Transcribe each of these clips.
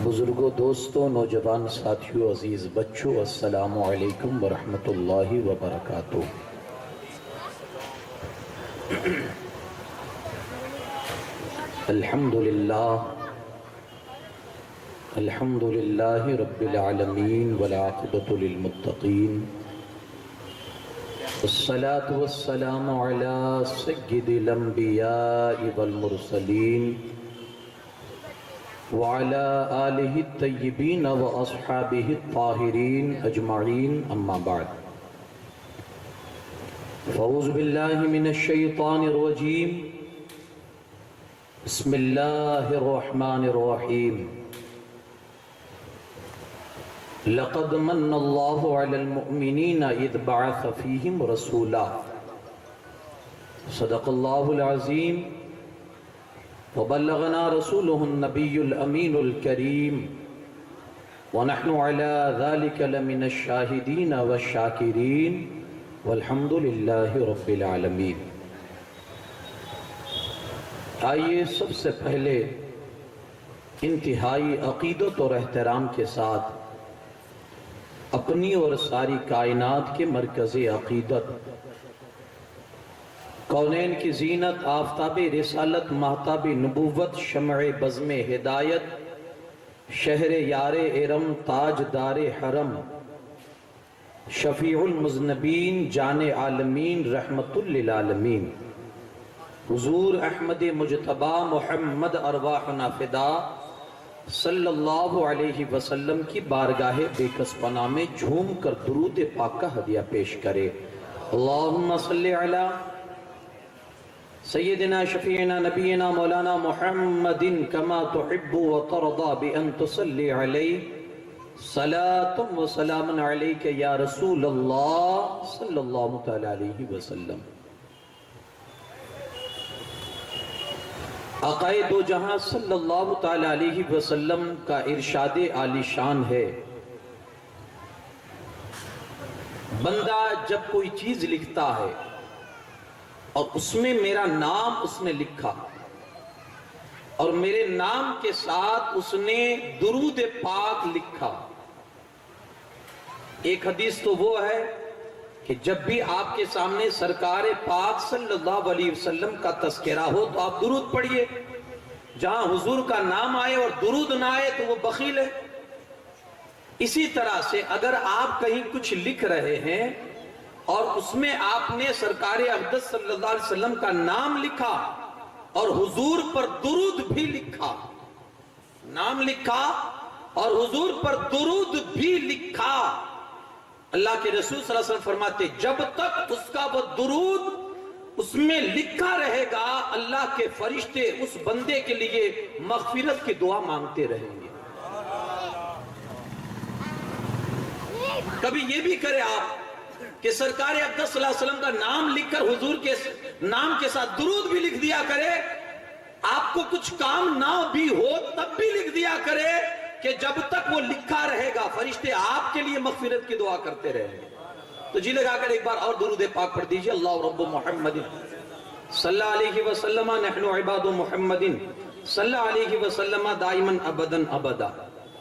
بزرگوں، دوستوں، نوجوان ساتھیوں، عزیز بچوں، السلام علیکم ورحمۃ اللہ وبرکاتہ۔ الحمد للہ رب العالمین والعاقبۃ للمتقین، والصلاة والسلام علی سید الانبیاء والمرسلین وعلى آلہ الطیبین واصحابہ الطاہرین اجمعین، اما بعد فاعوذ باللہ من الشیطان الرجیم، بسم اللہ الرحمن الرحیم۔ لقد من اللہ علی المؤمنین اذ بعث فیہم رسولا، صدق اللہ العظیم، وبلغنا رسوله النبي الأمين الكريم، ونحن على ذلك لمن الشاهدين والشاكرين، والحمد لله رب العالمين۔ آئیے سب سے پہلے انتہائی عقیدت اور احترام کے ساتھ اپنی اور ساری کائنات کے مرکز عقیدت، کونین کی زینت، آفتاب رسالت، مہتاب نبوت، شمع بزم ہدایت، شہر یار ارم، تاج دار حرم، شفیع المذنبین، جان عالمین، رحمت للعالمین، حضور احمد مجتبی محمد ارواحنا فدا صلی اللہ علیہ وسلم کی بارگاہ بے کس پناہ میں جھوم کر درود پاک کا ہدیہ پیش کرے۔ اللہم صلی علی سیدنا شفیعنا نبینا مولانا محمد کما تحب و ترضا بان تصلی علیہ، صلاة و سلام علیک یا رسول اللہ صلی اللہ تعالی علیہ وسلم۔ آقا دو جہاں صلی اللہ تعالی علیہ وسلم کا ارشاد عالی شان ہے، بندہ جب کوئی چیز لکھتا ہے اور اس میں میرا نام اس نے لکھا اور میرے نام کے ساتھ اس نے درود پاک لکھا، ایک حدیث تو وہ ہے کہ جب بھی آپ کے سامنے سرکار پاک صلی اللہ علیہ وسلم کا تذکرہ ہو تو آپ درود پڑھیے، جہاں حضور کا نام آئے اور درود نہ آئے تو وہ بخیل ہے۔ اسی طرح سے اگر آپ کہیں کچھ لکھ رہے ہیں اور اس میں آپ نے سرکار اقدس صلی اللہ علیہ وسلم کا نام لکھا اور حضور پر درود بھی لکھا، نام لکھا اور حضور پر درود بھی لکھا، اللہ کے رسول صلی اللہ علیہ وسلم فرماتے جب تک اس کا وہ درود اس میں لکھا رہے گا اللہ کے فرشتے اس بندے کے لیے مغفرت کی دعا مانگتے رہیں گے۔ کبھی یہ بھی کرے آپ کہ سرکار اقدس صلی اللہ علیہ وسلم کا نام لکھ کر حضور کے نام کے ساتھ درود بھی لکھ دیا کرے، آپ کو کچھ کام نہ بھی ہو تب بھی لکھ دیا کرے کہ جب تک وہ لکھا رہے گا فرشتے آپ کے لیے مغفرت کی دعا کرتے رہیں گے۔ تو جی لگا کر ایک بار اور درود پاک پڑھ دیجئے، اللہ رب محمد صلی اللہ علیہ وسلم نحن عباد محمد صلی اللہ علیہ وسلم دائما ابدا ابدا۔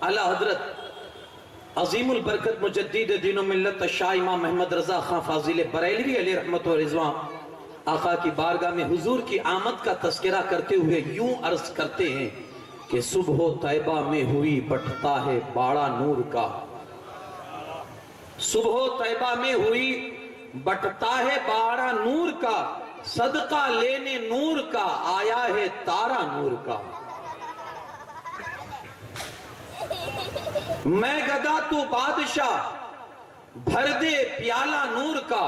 اعلیٰ حضرت عظیم البرکت مجدد دین و ملت شاہ امام محمد رضا خان فاضل بریلوی علیہ رحمت و رضوان آقا کی بارگاہ میں حضور کی آمد کا تذکرہ کرتے ہوئے یوں عرض کرتے ہیں کہ صبح طیبہ میں ہوئی بٹھتا ہے باڑا نور کا، صبح طیبہ میں ہوئی بٹھتا ہے باڑا نور کا، صدقہ لینے نور کا آیا ہے تارا نور کا۔ میں گدا تو بادشاہ بھر دے پیالہ نور کا،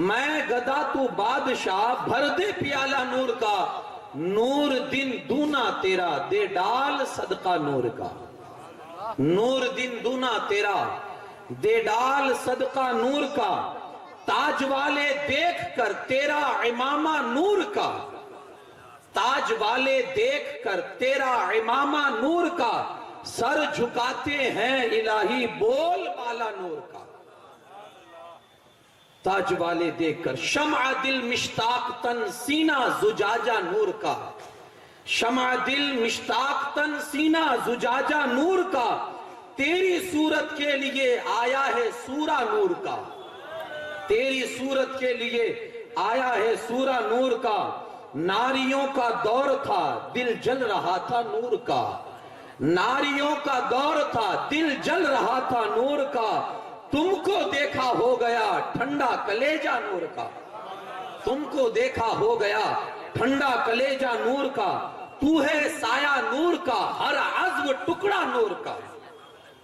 میں گدا تو بادشاہ بھر دے پیالہ نور کا، نور دن دونا تیرا دے ڈال صدقہ نور کا، نور دن دونا تیرا دے ڈال صدقہ نور کا، تاج والے دیکھ کر تیرا امامہ نور کا، تاج والے دیکھ کر تیرا امامہ نور کا، سر جھکاتے ہیں الہی بول بالا نور کا۔ تاج والے دیکھ کر شمع دل مشتاق تن سینہ زجاجہ نور کا، شمع دل مشتاق تن سینہ زجاجہ نور کا، تیری صورت کے لیے آیا ہے سورہ نور کا، تیری صورت کے لیے آیا ہے سورہ نور کا، ناریوں کا دور تھا دل جل رہا تھا نور کا، ناریوں کا دور تھا دل جل رہا تھا نور کا، تم کو دیکھا ہو گیا ٹھنڈا کلیجہ نور کا، تم کو دیکھا ہو گیا ٹھنڈا کلیجہ نور کا، تو ہے سایہ نور کا ہر عزم ٹکڑا نور کا،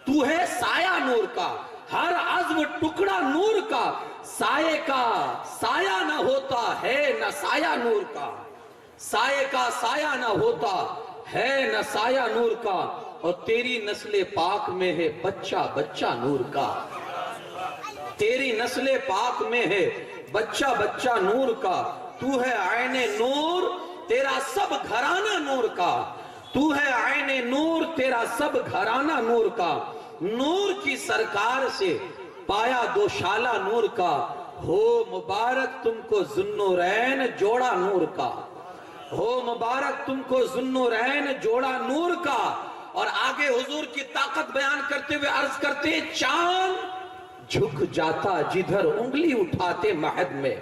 تو ہے سایہ نور کا ہر عزم ٹکڑا نور کا، سائے کا سایہ نہ ہوتا ہے نہ سایہ نور کا، سائے کا سایہ نہ ہوتا ہے نہ سایہ نور کا، اور تیری نسل پاک میں ہے بچہ بچہ نور کا، تیری نسل پاک میں ہے بچہ بچہ نور کا، تو ہے عین نور تیرا سب گھرانہ نور کا، تو ہے عین نور تیرا سب گھرانہ نور کا، نور کی سرکار سے پایا دو شالہ نور کا، ہو مبارک تم کو ذوالنورین جوڑا نور کا، ہو مبارک تم کو ذوالنورین جوڑا نور کا۔ اور آگے حضور کی طاقت بیان کرتے ہوئے عرض کرتے ہیں، چاند جھک جاتا جدھر انگلی اٹھاتے مہد میں،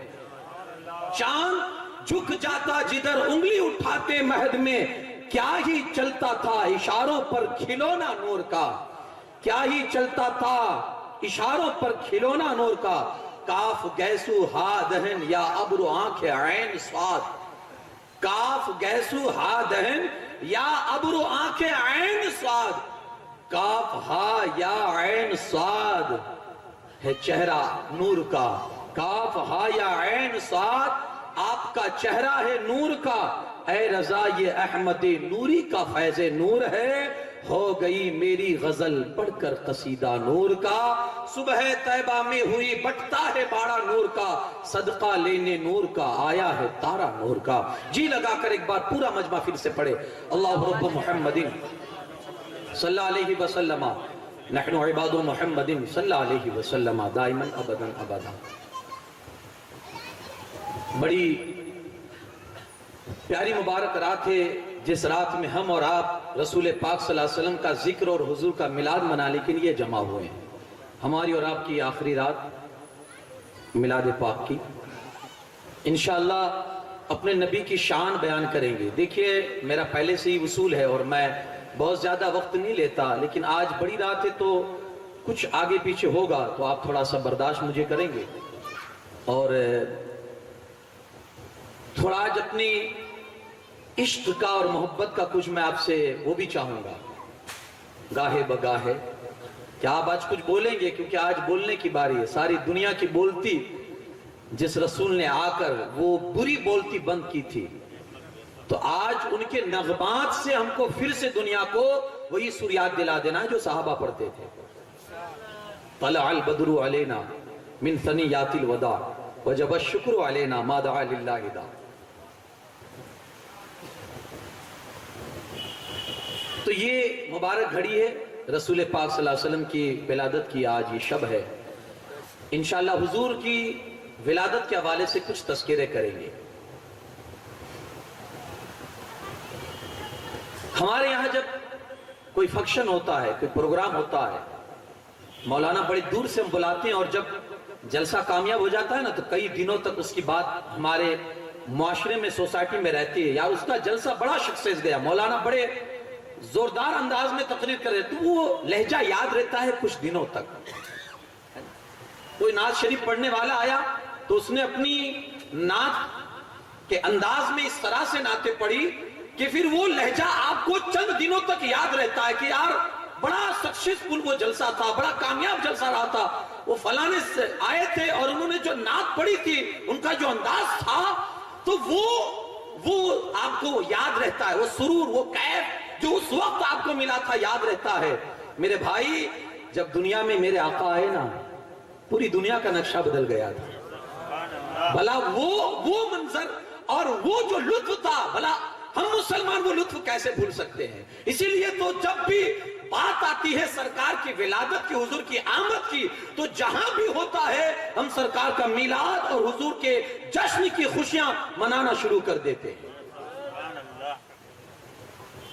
چاند جھک جاتا جدھر انگلی اٹھاتے مہد میں، کیا ہی چلتا تھا اشاروں پر کھلونا نور کا، کیا ہی چلتا تھا اشاروں پر کھلونا نور کا، کاف گیسو ہا دہن یا ابرو آنکھ عین صاد، کاف گیسو ہا دہن یا ابرو آنکھ عین صاد، کاف ہا یا عین صاد ہے چہرہ نور کا، کاف ہا یا عین صاد آپ کا چہرہ ہے نور کا، اے رضا یہ احمد نوری کا فیض نور ہے، ہو گئی میری غزل پڑھ کر قصیدہ نور کا، صبح طیبہ میں ہوئی بٹتا ہے باڑا نور کا، صدقہ لینے نور کا آیا ہے تارا نور کا۔ جی لگا کر ایک بار پورا مجمع پھر سے پڑھے، اللہ رب محمد صلی اللہ علیہ وسلم، نحن عباد محمد صلی اللہ علیہ وسلم دائما ابدا ابدا۔ بڑی پیاری مبارک رات ہے، جس رات میں ہم اور آپ رسول پاک صلی اللہ علیہ وسلم کا ذکر اور حضور کا میلاد منا لیکن یہ جمع ہوئے ہیں، ہماری اور آپ کی آخری رات میلاد پاک کی۔ انشاءاللہ اپنے نبی کی شان بیان کریں گے۔ دیکھیے میرا پہلے سے ہی اصول ہے اور میں بہت زیادہ وقت نہیں لیتا، لیکن آج بڑی رات ہے تو کچھ آگے پیچھے ہوگا تو آپ تھوڑا سا برداشت مجھے کریں گے، اور تھوڑا آج اپنی عشق کا اور محبت کا کچھ میں آپ سے وہ بھی چاہوں گا گاہے بگاہے، کہ آپ آج کچھ بولیں گے، کیونکہ آج بولنے کی باری ہے۔ ساری دنیا کی بولتی جس رسول نے آ کر وہ بری بولتی بند کی تھی، تو آج ان کے نغمات سے ہم کو پھر سے دنیا کو وہی سر یاد دلا دینا ہے جو صحابہ پڑھتے تھے، طلع البدر علینا من ثنیات الوداع وجب الشکر علینا ما دعا للہ دا۔ تو یہ مبارک گھڑی ہے رسول پاک صلی اللہ علیہ وسلم کی ولادت کی، آج یہ شب ہے۔ انشاءاللہ حضور کی ولادت کے حوالے سے کچھ تذکرے کریں گے۔ ہمارے یہاں جب کوئی فنکشن ہوتا ہے، کوئی پروگرام ہوتا ہے، مولانا بڑی دور سے ہم بلاتے ہیں، اور جب جلسہ کامیاب ہو جاتا ہے نا تو کئی دنوں تک اس کی بات ہمارے معاشرے میں سوسائٹی میں رہتی ہے، یا اس کا جلسہ بڑا سکسیس گیا، مولانا بڑے زوردار انداز میں تقریر کر رہے، تو وہ لہجہ یاد رہتا ہے کچھ دنوں تک۔ کوئی نعت شریف پڑھنے والا آیا تو اس نے اپنی نعت کے انداز میں اس طرح سے نعتیں پڑھی کہ پھر وہ لہجہ آپ کو چند دنوں تک یاد رہتا ہے کہ یار بڑا سکسیسفل وہ جلسہ تھا، بڑا کامیاب جلسہ رہا تھا، وہ فلانے سے آئے تھے اور انہوں نے جو نعت پڑھی تھی، ان کا جو انداز تھا، تو وہ آپ کو یاد رہتا ہے، وہ سرور، وہ کیف جو اس وقت آپ کو ملا تھا یاد رہتا ہے۔ میرے بھائی جب دنیا میں میرے آقا آئے نا، پوری دنیا کا نقشہ بدل گیا تھا۔ بھلا وہ منظر اور وہ جو لطف تھا، بھلا ہم مسلمان وہ لطف کیسے بھول سکتے ہیں؟ اسی لیے تو جب بھی بات آتی ہے سرکار کی ولادت کی، حضور کی آمد کی، تو جہاں بھی ہوتا ہے ہم سرکار کا میلاد اور حضور کے جشن کی خوشیاں منانا شروع کر دیتے ہیں۔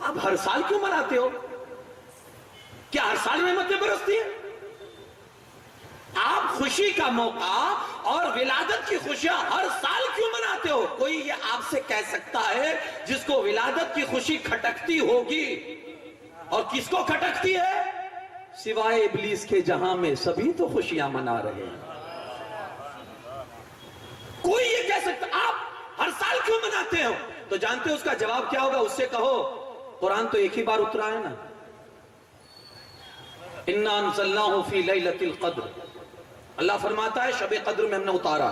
آپ ہر سال کیوں مناتے ہو؟ کیا ہر سال رحمتیں برستی ہیں؟ آپ خوشی کا موقع اور ولادت کی خوشیاں ہر سال کیوں مناتے ہو؟ کوئی یہ آپ سے کہہ سکتا ہے جس کو ولادت کی خوشی کھٹکتی ہوگی؟ اور کس کو کھٹکتی ہے؟ سوائے ابلیس کے جہاں میں سبھی تو خوشیاں منا رہے ہیں۔ کوئی یہ کہہ سکتا آپ ہر سال کیوں مناتے ہو؟ تو جانتے ہو اس کا جواب کیا ہوگا؟ اس سے کہو قرآن تو ایک ہی بار اترا ہے نا، اِنَّا أَنزَلْنَاهُ فِي لَيْلَةِ الْقَدْرِ، اللہ فرماتا ہے شب قدر میں ہم نے اتارا۔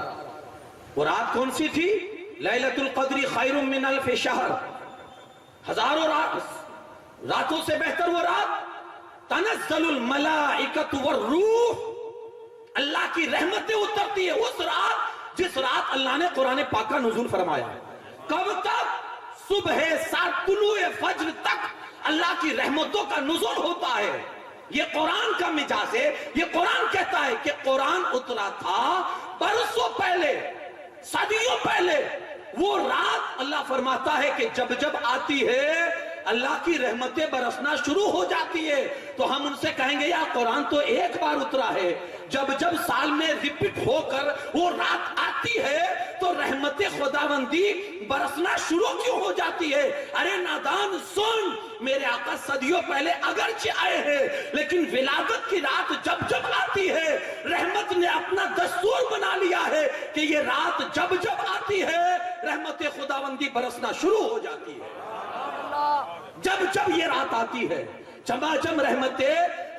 وہ رات کون سی تھی؟ لیلۃ القدر خیر من الف شہر، ہزاروں راتوں سے بہتر وہ رات۔ تنزل الملائکۃ والروح، اللہ کی رحمتیں اترتی ہے اس رات جس رات اللہ نے قرآن پاک کا نزول فرمایا۔ کب تک؟ صبح 7 طلوع فجر تک اللہ کی رحمتوں کا نزول ہوتا ہے۔ یہ قرآن کا مجاز ہے، یہ قرآن کہتا ہے کہ قرآن اترا تھا برسوں پہلے، صدیوں پہلے۔ وہ رات اللہ فرماتا ہے کہ جب جب آتی ہے اللہ کی رحمتیں برسنا شروع ہو جاتی ہے۔ تو ہم ان سے کہیں گے یا قرآن تو ایک بار اترا ہے، جب جب سال میں ریپیٹ ہو کر وہ رات آتی ہے تو رحمت خداوندی برسنا شروع کیوں ہو جاتی ہے؟ ارے نادان سن، میرے آقا صدیوں پہلے اگرچہ آئے ہیں لیکن ولادت کی رات جب جب آتی ہے رحمت نے اپنا دستور بنا لیا ہے کہ یہ رات جب جب آتی ہے رحمت خداوندی برسنا شروع ہو جاتی ہے۔ جب جب یہ رات آتی ہے چماچم رحمت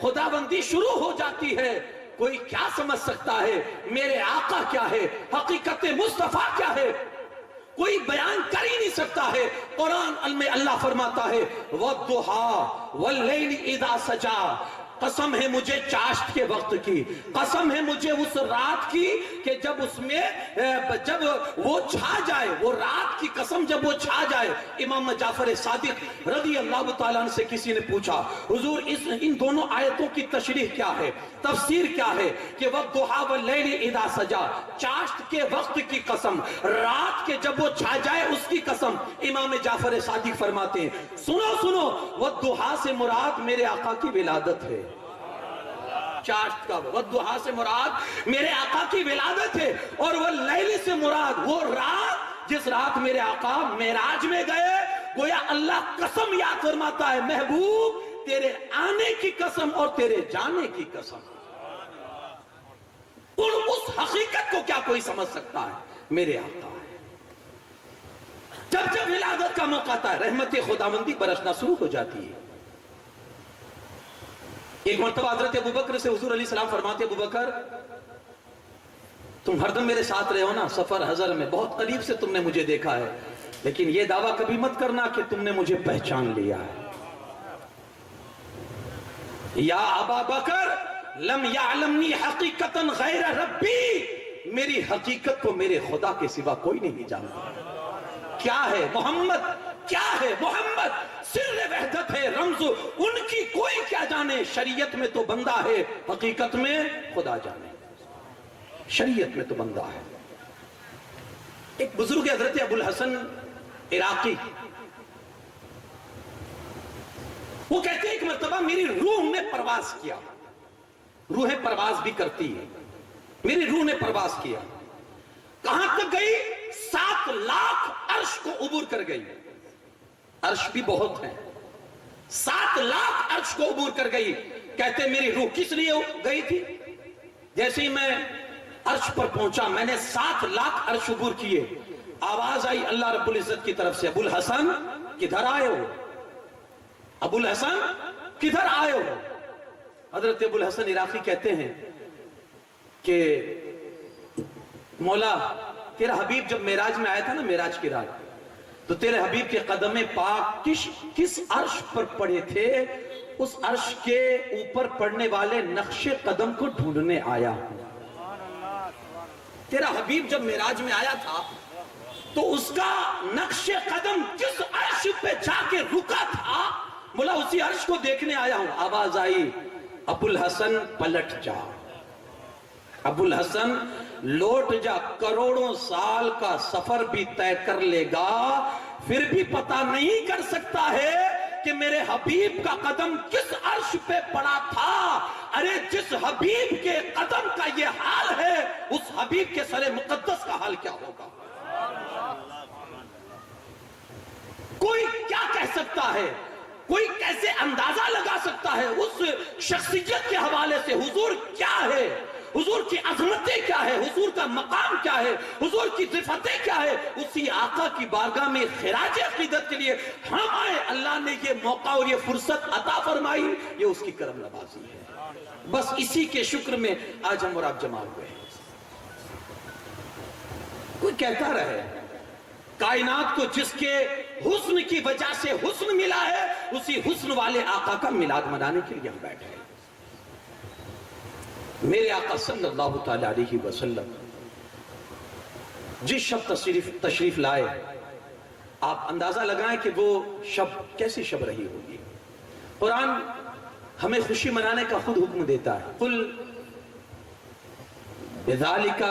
خداوندی شروع ہو جاتی ہے۔ کوئی کیا سمجھ سکتا ہے میرے آقا کیا ہے، حقیقت مصطفیٰ کیا ہے؟ کوئی بیان کر ہی نہیں سکتا ہے۔ قرآن میں اللہ فرماتا ہے وَالضُّحَىٰ وَاللَّيْلِ إِذَا سَجَىٰ، قسم ہے مجھے چاشت کے وقت کی، قسم ہے مجھے اس رات کی کہ جب اس میں جب وہ چھا جائے، وہ رات کی قسم جب وہ چھا جائے۔ امام جعفر صادق رضی اللہ تعالیٰ عنہ سے کسی نے پوچھا حضور ان دونوں آیتوں کی تشریح کیا ہے، تفسیر کیا ہے کہ وَالضُّحَىٰ وَاللَّيْلِ إِذَا سَجَىٰ، چاشت کے وقت کی قسم، رات کے جب وہ چھا جائے اس کی قسم۔ امام جعفر صادق فرماتے ہیں سنو سنو، وَالضُّحَىٰ سے مراد میرے آقا کی ولادت ہے۔ چاشت کا وَالضُّحَىٰ سے مراد میرے آقا کی ولادت ہے، اور واللیل سے مراد وہ رات جس رات میرے آقا معراج میں گئے۔ گویا اللہ قسم یاد فرماتا ہے محبوب تیرے آنے کی قسم اور تیرے جانے کی قسم۔ اور اس حقیقت کو کیا کوئی سمجھ سکتا ہے؟ میرے آقا ہے۔ جب جب ولادت کا موقع آتا ہے رحمت خداوندی برسنا شروع ہو جاتی ہے۔ ایک مرتبہ حضرت ابوبکر سے حضور علیہ السلام فرماتے ابوبکر تم ہر دم میرے ساتھ رہے ہو نا، سفر حضر میں بہت قریب سے تم نے مجھے دیکھا ہے، لیکن یہ دعویٰ کبھی مت کرنا کہ تم نے مجھے پہچان لیا ہے۔ یا ابا بکر لم یعلمنی حقیقتا غیر ربی، میری حقیقت کو میرے خدا کے سوا کوئی نہیں جانتا۔ کیا ہے محمد، کیا ہے محمد، سر وحدت ہے، رمز ان کی کوئی کیا جانے، شریعت میں تو بندہ ہے، حقیقت میں خدا جانے، شریعت میں تو بندہ ہے۔ ایک بزرگ حضرت ابو الحسن عراقی، وہ کہتے ہیں ایک مرتبہ میری روح نے پرواز کیا، روحیں پرواز بھی کرتی ہے، میری روح نے پرواز کیا، کہاں تک گئی؟ 7 لاکھ عرش کو عبور کر گئی، عرش بھی بہت ہیں، 7 لاکھ عرش کو عبور کر گئی۔ کہتے میری روح کس لیے گئی تھی؟ جیسے ہی میں عرش پر پہنچا میں نے 7 لاکھ عرش عبور کیے، آواز آئی اللہ رب العزت کی طرف سے ابو الحسن کدھر آئے ہو، ابو الحسن کدھر آئے ہو؟ حضرت ابو الحسن عراقی کہتے ہیں کہ مولا تیرا حبیب جب معراج میں آیا تھا نا، معراج کی رات، تو تیرے حبیب کے قدم پاک کس عرش پر پڑے تھے؟ اس عرش کے اوپر پڑنے والے نقش قدم کو ڈھونڈنے آیا ہوں۔ تیرا حبیب جب معراج میں آیا تھا تو اس کا نقش قدم کس عرش پہ جا کے رکا تھا، مولا اسی عرش کو دیکھنے آیا ہوں۔ آواز آئی ابو الحسن پلٹ جا، ابو الحسن لوٹ جا، کروڑوں سال کا سفر بھی طے کر لے گا پھر بھی پتہ نہیں کر سکتا ہے کہ میرے حبیب کا قدم کس عرش پہ پڑا تھا. ارے جس حبیب کے قدم کا یہ حال ہے اس حبیب کے سر مقدس کا حال کیا ہوگا؟ کوئی کیا کہہ سکتا ہے, کوئی کیسے اندازہ لگا سکتا ہے اس شخصیت کے حوالے سے حضور کیا ہے, حضور کی عظمتیں کیا ہے, حضور کا مقام کیا ہے, حضور کی صفتیں کیا ہے. اسی آقا کی بارگاہ میں خراج عقیدت کے لیے ہم آئے. اللہ نے یہ موقع اور یہ فرصت عطا فرمائی, یہ اس کی کرم نوازی ہے. بس اسی کے شکر میں آج ہم اور آپ جمع ہوئے ہیں. کوئی کہتا رہے کائنات کو جس کے حسن کی وجہ سے حسن ملا ہے, اسی حسن والے آقا کا میلاد منانے کے لیے ہم بیٹھے ہیں. میرے آقا صلی اللہ تعالی علیہ وسلم جس شب تشریف لائے, آپ اندازہ لگائیں کہ وہ شب کیسی شب رہی ہوگی. قرآن ہمیں خوشی منانے کا خود حکم دیتا ہے. قل بذالک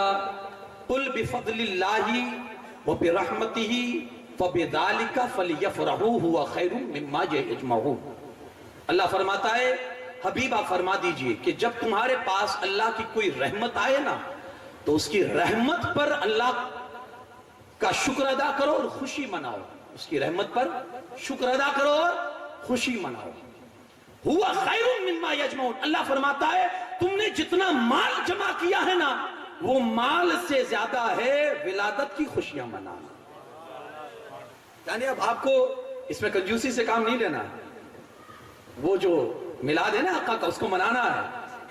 قل بفضل اللہ وبرحمتہ فبذالک فلیفرحوا ھو خیر مما یجمعون. اللہ فرماتا ہے حبیب آپ فرما دیجئے کہ جب تمہارے پاس اللہ کی کوئی رحمت آئے نا تو اس کی رحمت پر اللہ کا شکر ادا کرو اور خوشی مناؤ. اس کی رحمت پر شکر ادا کرو اور خوشی مناؤ. ہوا خیر مما یجمعون. اللہ فرماتا ہے تم نے جتنا مال جمع کیا ہے نا وہ مال سے زیادہ ہے ولادت کی خوشیاں منانا. یعنی اب آپ کو اس میں کنجوسی سے کام نہیں لینا, وہ جو میلاد ہے نا آقا کا اس کو منانا ہے.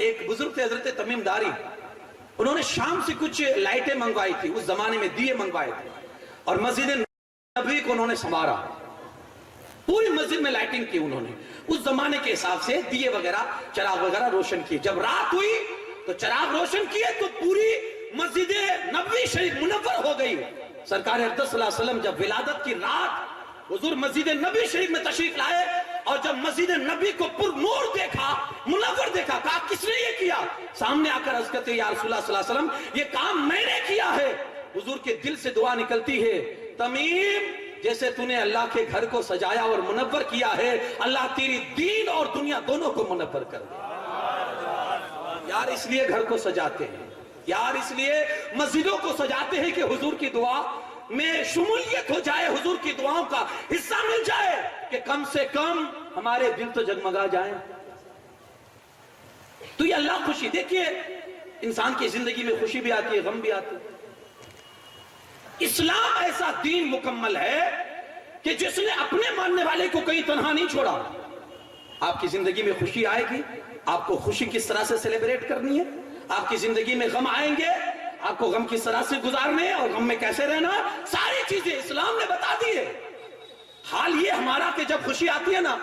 ایک بزرگ تھے حضرت تمیم داری, انہوں نے شام سے کچھ لائٹیں منگوائی تھی, اس زمانے میں دیے منگوائے تھے, اور مسجد نبوی کو انہوں نے سنوارا, پوری مسجد میں لائٹنگ کی انہوں نے. اس زمانے کے حساب سے دیے وغیرہ چراغ وغیرہ روشن کیے. جب رات ہوئی تو چراغ روشن کیے تو پوری مسجد نبوی شریف منور ہو گئی. سرکار اقدس صلی اللہ علیہ وسلم جب ولادت کی رات حضور مسجد نبوی شریف میں تشریف لائے اور جب مسجد نبی کو پر نور دیکھا, منور دیکھا, کہا کس نے یہ کیا؟ سامنے آ کر عرض کرتے یا رسول اللہ صلی اللہ علیہ وسلم یہ کام میں نے کیا ہے. حضور کے دل سے دعا نکلتی ہے, تمیم جیسے تو نے اللہ کے گھر کو سجایا اور منور کیا ہے, اللہ تیری دین اور دنیا دونوں کو منور کر دے. یار اس لیے گھر کو سجاتے ہیں, یار اس لیے مسجدوں کو سجاتے ہیں کہ حضور کی دعا میں شمولیت ہو جائے, حضور کی دعاؤں کا حصہ مل جائے, کہ کم سے کم ہمارے دل تو جگمگا جائیں. تو یہ اللہ خوشی. دیکھیے انسان کی زندگی میں خوشی بھی آتی ہے, غم بھی آتی ہے. اسلام ایسا دین مکمل ہے کہ جس نے اپنے ماننے والے کو کہیں تنہا نہیں چھوڑا. آپ کی زندگی میں خوشی آئے گی, آپ کو خوشی کس طرح سے سیلیبریٹ کرنی ہے. آپ کی زندگی میں غم آئیں گے, آپ کو غم کس طرح سے گزارنے اور غم میں کیسے رہنا, ساری چیزیں اسلام نے بتا دی ہے. حال یہ ہمارا کہ جب خوشی آتی ہے نا,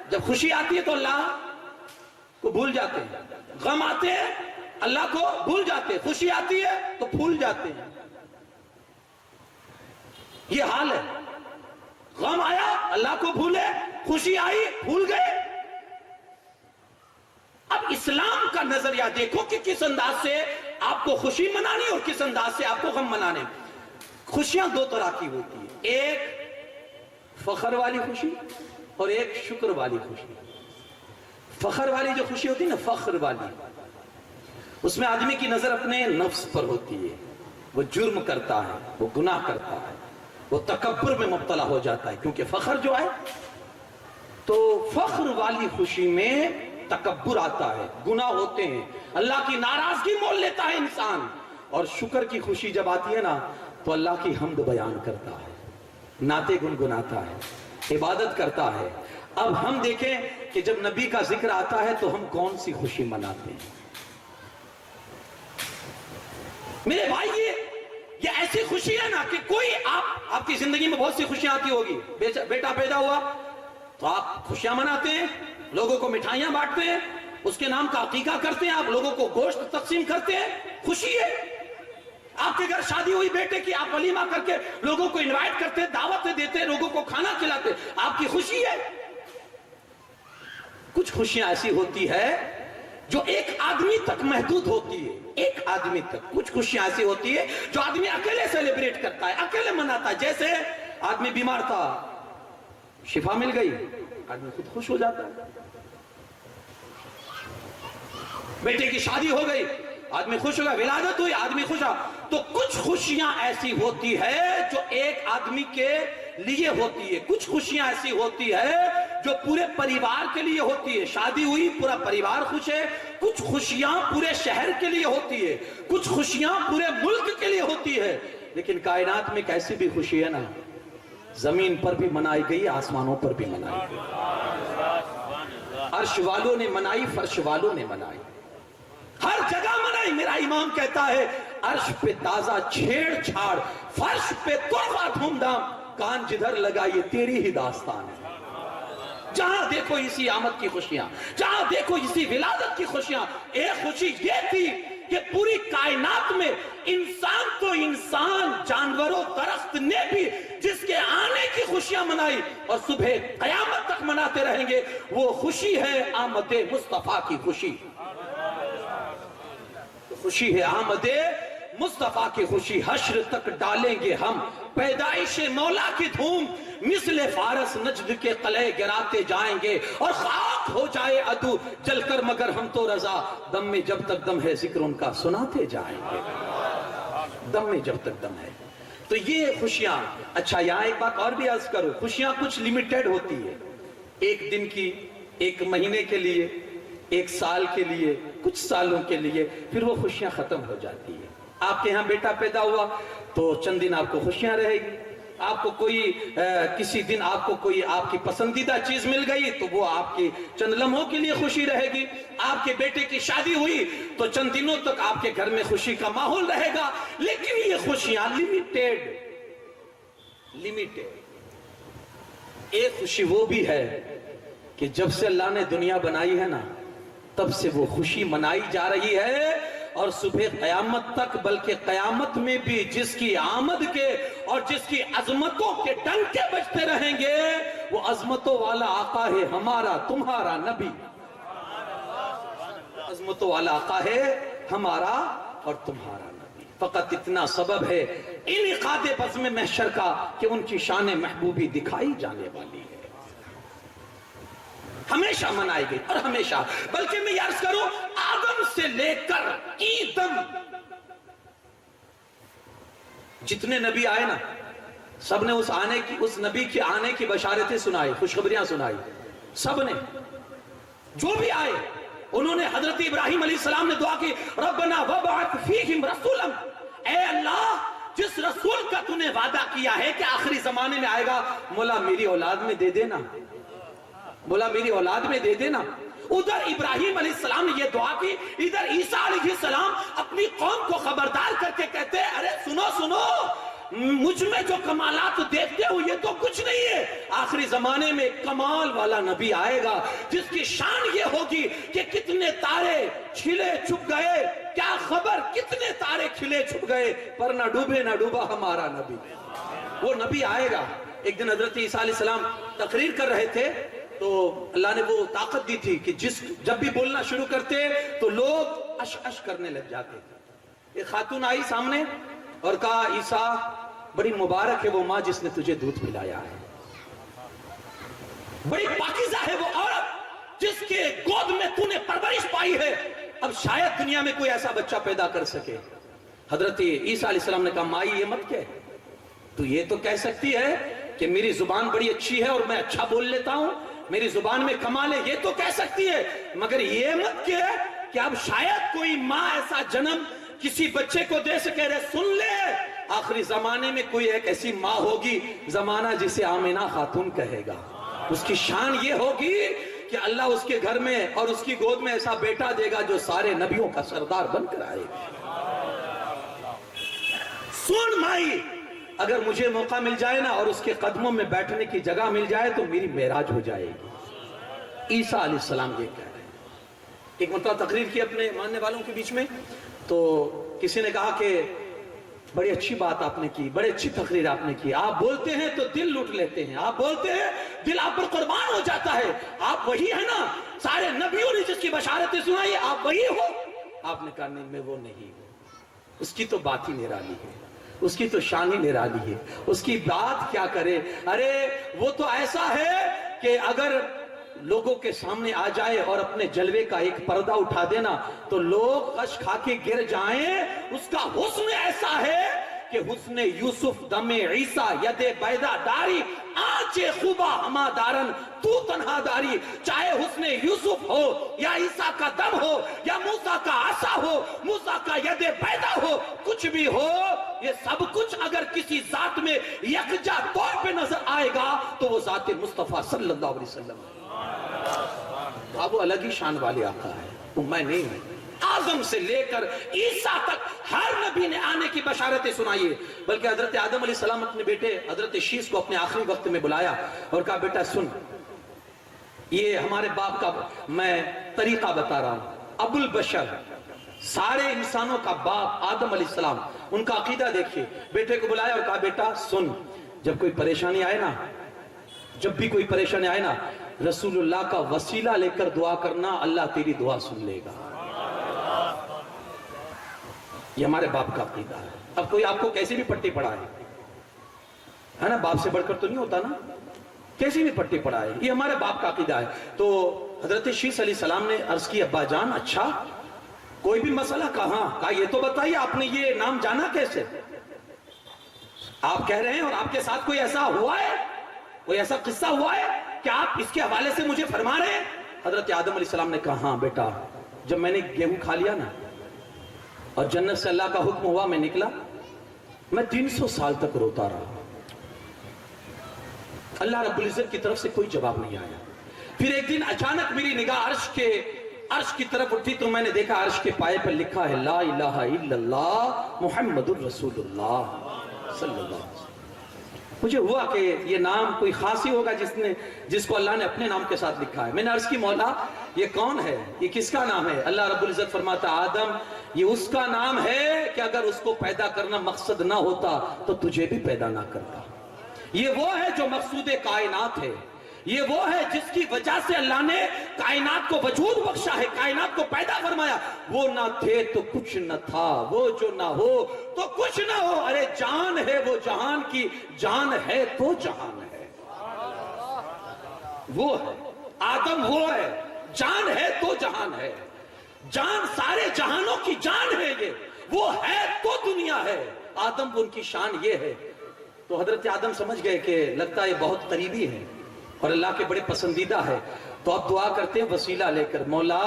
جب خوشی آتی ہے تو اللہ کو بھول جاتے ہیں, غم آتے ہیں اللہ کو بھول جاتے ہیں, خوشی آتی ہے تو بھول جاتے ہیں. یہ حال ہے. غم آیا اللہ کو بھولے, خوشی آئی بھول گئے. اب اسلام کا نظریہ دیکھو کہ کس انداز سے آپ کو خوشی منانی اور کس انداز سے آپ کو غم منانے. خوشیاں دو طرح کی ہوتی ہیں, ایک فخر والی خوشی اور ایک شکر والی خوشی. فخر والی جو خوشی ہوتی ہے نا, فخر والی, اس میں آدمی کی نظر اپنے نفس پر ہوتی ہے, وہ جرم کرتا ہے, وہ گناہ کرتا ہے, وہ تکبر میں مبتلا ہو جاتا ہے. کیونکہ فخر جو ہے تو فخر والی خوشی میں تکبر آتا ہے, گناہ ہوتے ہیں, اللہ کی ناراضگی مول لیتا ہے انسان. اور شکر کی خوشی جب آتی ہے نا تو اللہ کی حمد بیان کرتا ہے, نعتیں گنگناتا ہے, عبادت کرتا ہے. اب ہم دیکھیں کہ جب نبی کا ذکر آتا ہے تو ہم کون سی خوشی مناتے ہیں. میرے بھائی یہ ایسی خوشی ہے نا کہ کوئی آپ کی زندگی میں بہت سی خوشیاں آتی ہوگی. بیٹا پیدا ہوا تو آپ خوشیاں مناتے ہیں, لوگوں کو مٹھائیاں بانٹتے ہیں, اس کے نام کا عقیقہ کرتے ہیں, آپ لوگوں کو گوشت تقسیم کرتے ہیں, خوشی ہے. آپ کے گھر شادی ہوئی بیٹے کی, آپ ولیمہ کر کے لوگوں کو انوائٹ کرتے ہیں, دعوتیں دیتے ہیں, لوگوں کو کھانا کھلاتے ہیں, آپ کی خوشی ہے. کچھ خوشیاں ایسی ہوتی ہے جو ایک آدمی تک محدود ہوتی ہے, ایک آدمی تک. کچھ خوشیاں ایسی ہوتی ہے جو آدمی اکیلے سیلیبریٹ کرتا ہے, اکیلے مناتا ہے. جیسے آدمی بیمار تھا, شفا مل گئی، آدمی خود خوش ہو جاتا ہے. بیٹے کی شادی ہو گئی، آدمی خوش ہو گیا. ولادت ہوئی، آدمی خوش ہوا. تو کچھ خوشیاں ایسی ہوتی ہے جو ایک آدمی کے لیے ہوتی ہے، کچھ خوشیاں ایسی ہوتی ہے جو پورے پریوار کے لیے ہوتی ہے. شادی ہوئی، پورا پریوار خوش ہے. کچھ خوشیاں پورے شہر کے لیے ہوتی ہے، کچھ خوشیاں پورے ملک کے لیے ہوتی ہے. لیکن کائنات میں کیسی بھی خوشی ہے نا، زمین پر بھی منائی گئی، آسمانوں پر بھی منائی گئی. عرش والوں نے منائی، فرش والوں نے منائی، ہر جگہ منائی. میرا امام کہتا ہے عرش پہ تازہ چھیڑ چھاڑ، فرش پہ تحفہ دھوم دھام، کان جدھر لگا یہ تیری ہی داستان ہے. جہاں دیکھو اسی آمد کی خوشیاں، جہاں دیکھو اسی ولادت کی خوشیاں. ایک خوشی یہ تھی کہ پوری کائنات میں انسان تو انسان، جانوروں، درخت نے بھی جس کے آنے کی خوشیاں منائی اور صبح قیامت تک مناتے رہیں گے. وہ خوشی ہے آمد مصطفیٰ کی خوشی. خوشی ہے آمد مصطفیٰ کی خوشی. حشر تک ڈالیں گے ہم پیدائش مولا کی دھوم، مثل فارس نجد کے قلعے گراتے جائیں گے اور خاک ہو جائے عدو جل کر، مگر ہم تو رضا، دم میں جب تک دم ہے ذکر ان کا سناتے جائیں گے. دم میں جب تک دم ہے. تو یہ خوشیاں. اچھا یہاں ایک بات اور بھی عرض کرو، خوشیاں کچھ لیمیٹڈ ہوتی ہے، ایک دن کی، ایک مہینے کے لیے، ایک سال کے لیے، کچھ سالوں کے لیے، پھر وہ خوشیاں ختم ہو جاتی ہیں. آپ کے ہاں بیٹا پیدا ہوا تو چند دن آپ کو خوشیاں رہے گی. آپ کو کوئی کسی دن آپ کو کوئی آپ کی پسندیدہ چیز مل گئی تو وہ آپ کی چند لمحوں کے لیے خوشی رہے گی. آپ کے بیٹے کی شادی ہوئی تو چند دنوں تک آپ کے گھر میں خوشی کا ماحول رہے گا. لیکن یہ خوشیاں لیمیٹڈ. ایک خوشی وہ بھی ہے کہ جب سے اللہ نے دنیا بنائی ہے نا، تب سے وہ خوشی منائی جا رہی ہے اور صبح قیامت تک، بلکہ قیامت میں بھی جس کی آمد کے اور جس کی عظمتوں کے ڈنکے بجتے رہیں گے، وہ عظمتوں والا آقا ہے ہمارا تمہارا نبی. عظمتوں والا آقا ہے ہمارا اور تمہارا نبی. فقط اتنا سبب ہے انعقاد بزم محشر کا کہ ان کی شان محبوبی دکھائی جانے والی ہے. ہمیشہ منائی گئی اور ہمیشہ. بلکہ میں یہ عرض کروں، آدم سے لے کر ایدم جتنے نبی آئے نا، سب نے اس نبی کے آنے کی بشارتیں سنائی، خوشخبریاں سنائی. سب نے جو بھی آئے، انہوں نے حضرت ابراہیم علیہ السلام نے دعا کی، ربنا وبعث فیہم رسولا، اے اللہ جس رسول کا تو نے وعدہ کیا ہے کہ آخری زمانے میں آئے گا، مولا میری اولاد میں دے دینا، مولا میری اولاد میں دے دینا. ادھر ابراہیم علیہ السلام نے یہ دعا کی، ادھر عیسیٰ علیہ السلام اپنی قوم کو خبردار کر کے کہتے ہیں، ارے سنو سنو، مجھ میں جو کمالات دیکھتے ہو یہ تو کچھ نہیں ہے. آخری زمانے میں کمال والا نبی آئے گا جس کی شان یہ ہوگی کہ کتنے تارے کھلے چھپ گئے، کیا خبر کتنے تارے کھلے چھپ گئے، پر نہ ڈوبے نہ ڈوبا ہمارا نبی. وہ نبی آئے گا. ایک دن حضرت عیسیٰ علیہ السلام تقریر کر رہے تھے تو اللہ نے وہ طاقت دی تھی کہ جب بھی بولنا شروع کرتے تو لوگ اش اش کرنے لگ جاتے. ایک خاتون آئی سامنے اور کہا، عیسیٰ بڑی مبارک ہے وہ ماں جس نے تجھے دودھ پلایا ہے، بڑی پاکیزہ ہے وہ عورت جس کے گود میں تو نے پرورش پائی ہے، اب شاید دنیا میں کوئی ایسا بچہ پیدا کر سکے. حضرت عیسیٰ علیہ السلام نے کہا، مائی یہ مت کہہ، تو یہ تو کہہ سکتی ہے کہ میری زبان بڑی اچھی ہے اور میں اچھا بول لیتا ہوں، میری زبان میں کمال ہے، یہ تو کہہ سکتی ہے، مگر یہ مت کہہ کہ اب شاید کوئی ماں ایسا جنم کسی بچے کو دے سکے. رہے سن لے، آخری زمانے میں کوئی ایک ایسی ماں ہوگی، زمانہ جسے آمنہ خاتون کہے گا. اس کی شان یہ ہوگی کہ اللہ اس کے گھر میں اور اس کی گود میں ایسا بیٹا دے گا جو سارے نبیوں کا سردار بن کر آئے گا. سن مائی، اگر مجھے موقع مل جائے نا اور اس کے قدموں میں بیٹھنے کی جگہ مل جائے تو میری معراج ہو جائے گی. عیسیٰ علیہ السلام یہ کہہ رہے ہیں. ایک مرتبہ تقریر کی اپنے ماننے والوں کے بیچ میں تو کسی نے کہا کہ بڑی اچھی بات آپ نے کی، بڑی اچھی تقریر آپ نے کی، آپ بولتے ہیں تو دل لوٹ لیتے ہیں، آپ بولتے ہیں دل آپ پر قربان ہو جاتا ہے، آپ وہی ہے نا سارے نبیوں نے جس کی بشارتیں سنائی، آپ وہی ہو. آپ نے کہا نہیں، میں وہ نہیں ہوں. اس کی تو بات ہی نرالی ہے، اس کی تو شان ہی نرالی ہے، اس کی بات کیا کرے. ارے وہ تو ایسا ہے کہ اگر لوگوں کے سامنے آ جائے اور اپنے جلوے کا ایک پردہ اٹھا دینا تو لوگ غش کھا کے گر جائیں. اس کا حسن ایسا ہے کہ حسن یوسف دم عیسیٰ ید بیدہ داری آنچ خوبہ ہما دارن تو تنہا داری. چاہے حسن یوسف ہو یا عیسیٰ کا دم ہو یا موسیٰ کا عصا ہو، موسیٰ کا ید بیدہ ہو، کچھ بھی ہو، یہ سب کچھ اگر کسی ذات میں یکجا طور پہ نظر آئے گا تو وہ ذات مصطفیٰ صلی اللہ علیہ وسلم ہے. اب وہ الگ ہی شان والے آقا ہے، وہ میں نہیں ہوں. آدم سے لے کر عیسیٰ تک ہر نبی نے آنے کی بشارتیں سنائی ہے. بلکہ حضرت آدم علیہ السلام اپنے بیٹے حضرت شیس کو اپنے آخری وقت میں بلایا اور کہا بیٹا سن، یہ ہمارے باپ کا میں طریقہ بتا رہا ہوں. ابو البشر، سارے انسانوں کا باپ آدم علیہ السلام، ان کا عقیدہ دیکھیے. بیٹے کو بلایا اور کہا بیٹا سن، جب کوئی پریشانی آئے نا، جب بھی کوئی پریشانی آئے نا، رسول اللہ کا وسیلہ لے کر دعا کرنا، اللہ تیری دعا سن لے گا. یہ ہمارے باپ کا عقیدہ ہے. اب کوئی آپ کو کیسی بھی پٹی پڑھائے ہے نا، باپ سے بڑھ کر تو نہیں ہوتا نا، کیسی بھی پٹی پڑھائے، یہ ہمارے باپ کا عقیدہ ہے. تو حضرت شیس علیہ السلام نے عرض کی ابا جان اچھا کوئی بھی مسئلہ؟ کہا یہ تو بتائیے آپ نے یہ نام جانا کیسے؟ آپ کہہ رہے ہیں اور آپ کے ساتھ کوئی ایسا ہوا ہے، کوئی ایسا قصہ ہوا ہے کہ آپ اس کے حوالے سے مجھے فرما رہے ہیں؟ حضرت آدم علیہ السلام نے کہا ہاں بیٹا، جب میں نے گیہوں کھا لیا نا اور جنت سے اللہ کا حکم ہوا میں نکلا، میں 300 سال تک روتا رہا. اللہ رب العزت کی طرف سے کوئی جواب نہیں آیا. پھر ایک دن اچانک میری نگاہ عرش کی طرف اٹھی تو میں نے دیکھا عرش کے پائے پر لکھا ہے لا الہ الا اللہ محمد الرسول اللہ صلی اللہ علیہ وسلم. مجھے ہوا کہ یہ نام کوئی خاص ہی ہوگا جس کو اللہ نے اپنے نام کے ساتھ لکھا ہے. میں نے عرض کی مولا یہ کون ہے، یہ کس کا نام ہے؟ اللہ رب العزت فرماتا آدم یہ اس کا نام ہے کہ اگر اس کو پیدا کرنا مقصد نہ ہوتا تو تجھے بھی پیدا نہ کرتا. یہ وہ ہے جو مقصود کائنات ہے، یہ وہ ہے جس کی وجہ سے اللہ نے کائنات کو وجود بخشا ہے، کائنات کو پیدا فرمایا. وہ نہ تھے تو کچھ نہ تھا، وہ جو نہ ہو تو کچھ نہ ہو. ارے جان ہے وہ جہان کی، جان ہے تو جہان ہے. وہ ہے آدم، وہ ہے جان ہے تو جہان ہے. جان سارے جہانوں کی جان ہے، یہ وہ ہے تو دنیا ہے. آدم ان کی شان یہ ہے. تو حضرت آدم سمجھ گئے کہ لگتا ہے یہ بہت قریبی ہے اور اللہ کے بڑے پسندیدہ ہے. تو اب دعا کرتے ہیں وسیلہ لے کر، مولا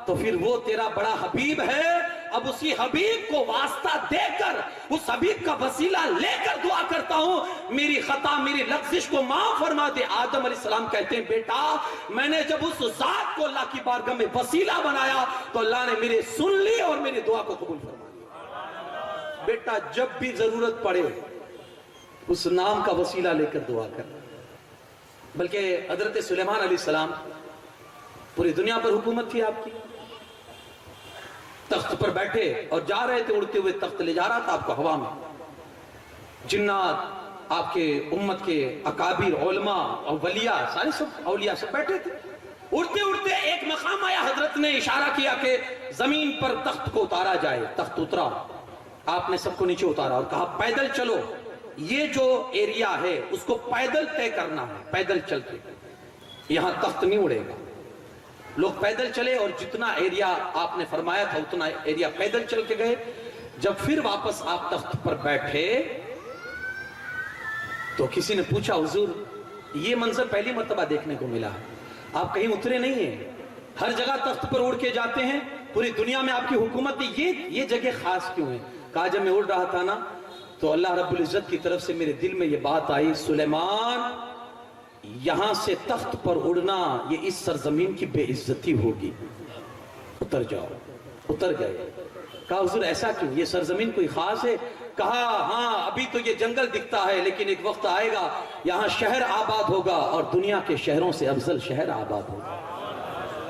تو پھر وہ تیرا بڑا حبیب ہے، اب اسی حبیب کو واسطہ دے کر، اس حبیب کا وسیلہ لے کر دعا کرتا ہوں میری خطا میری لغزش کو معاف فرما دے. آدم علیہ السلام کہتے ہیں بیٹا میں نے جب اس ذات کو اللہ کی بارگاہ میں وسیلہ بنایا تو اللہ نے میرے سن لی اور میری دعا کو قبول فرما لیا. بیٹا جب بھی ضرورت پڑے اس نام کا وسیلہ لے کر دعا کر. بلکہ حضرت سلیمان علیہ السلام پوری دنیا پر حکومت تھی آپ کی، تخت پر بیٹھے اور جا رہے تھے، اڑتے ہوئے تخت لے جا رہا تھا آپ کو ہوا میں. جنات آپ کے امت کے اکابر علماء اور ولیاء سارے سب اولیاء سب بیٹھے تھے. اڑتے اڑتے ایک مقام آیا، حضرت نے اشارہ کیا کہ زمین پر تخت کو اتارا جائے. تخت اترا، آپ نے سب کو نیچے اتارا اور کہا پیدل چلو، یہ جو ایریا ہے اس کو پیدل طے کرنا ہے، پیدل چل کے یہاں تخت نہیں اڑے گا. لوگ پیدل چلے اور جتنا ایریا آپ نے فرمایا تھا اتنا ایریا پیدل چل کے گئے. جب پھر واپس آپ تخت پر بیٹھے تو کسی نے پوچھا حضور یہ منظر پہلی مرتبہ دیکھنے کو ملا، آپ کہیں اترے نہیں ہیں، ہر جگہ تخت پر اڑ کے جاتے ہیں، پوری دنیا میں آپ کی حکومت ہے، یہ جگہ خاص کیوں ہے؟ کہا جب میں اڑ رہا تھا نا تو اللہ رب العزت کی طرف سے میرے دل میں یہ بات آئی سلیمان یہاں سے تخت پر اڑنا یہ اس سرزمین کی بے عزتی ہوگی، اتر جاؤ. اتر گئے. کہا حضور ایسا کیوں، یہ سرزمین کوئی خاص ہے؟ کہا ہاں ابھی تو یہ جنگل دکھتا ہے لیکن ایک وقت آئے گا یہاں شہر آباد ہوگا اور دنیا کے شہروں سے افضل شہر آباد ہوگا.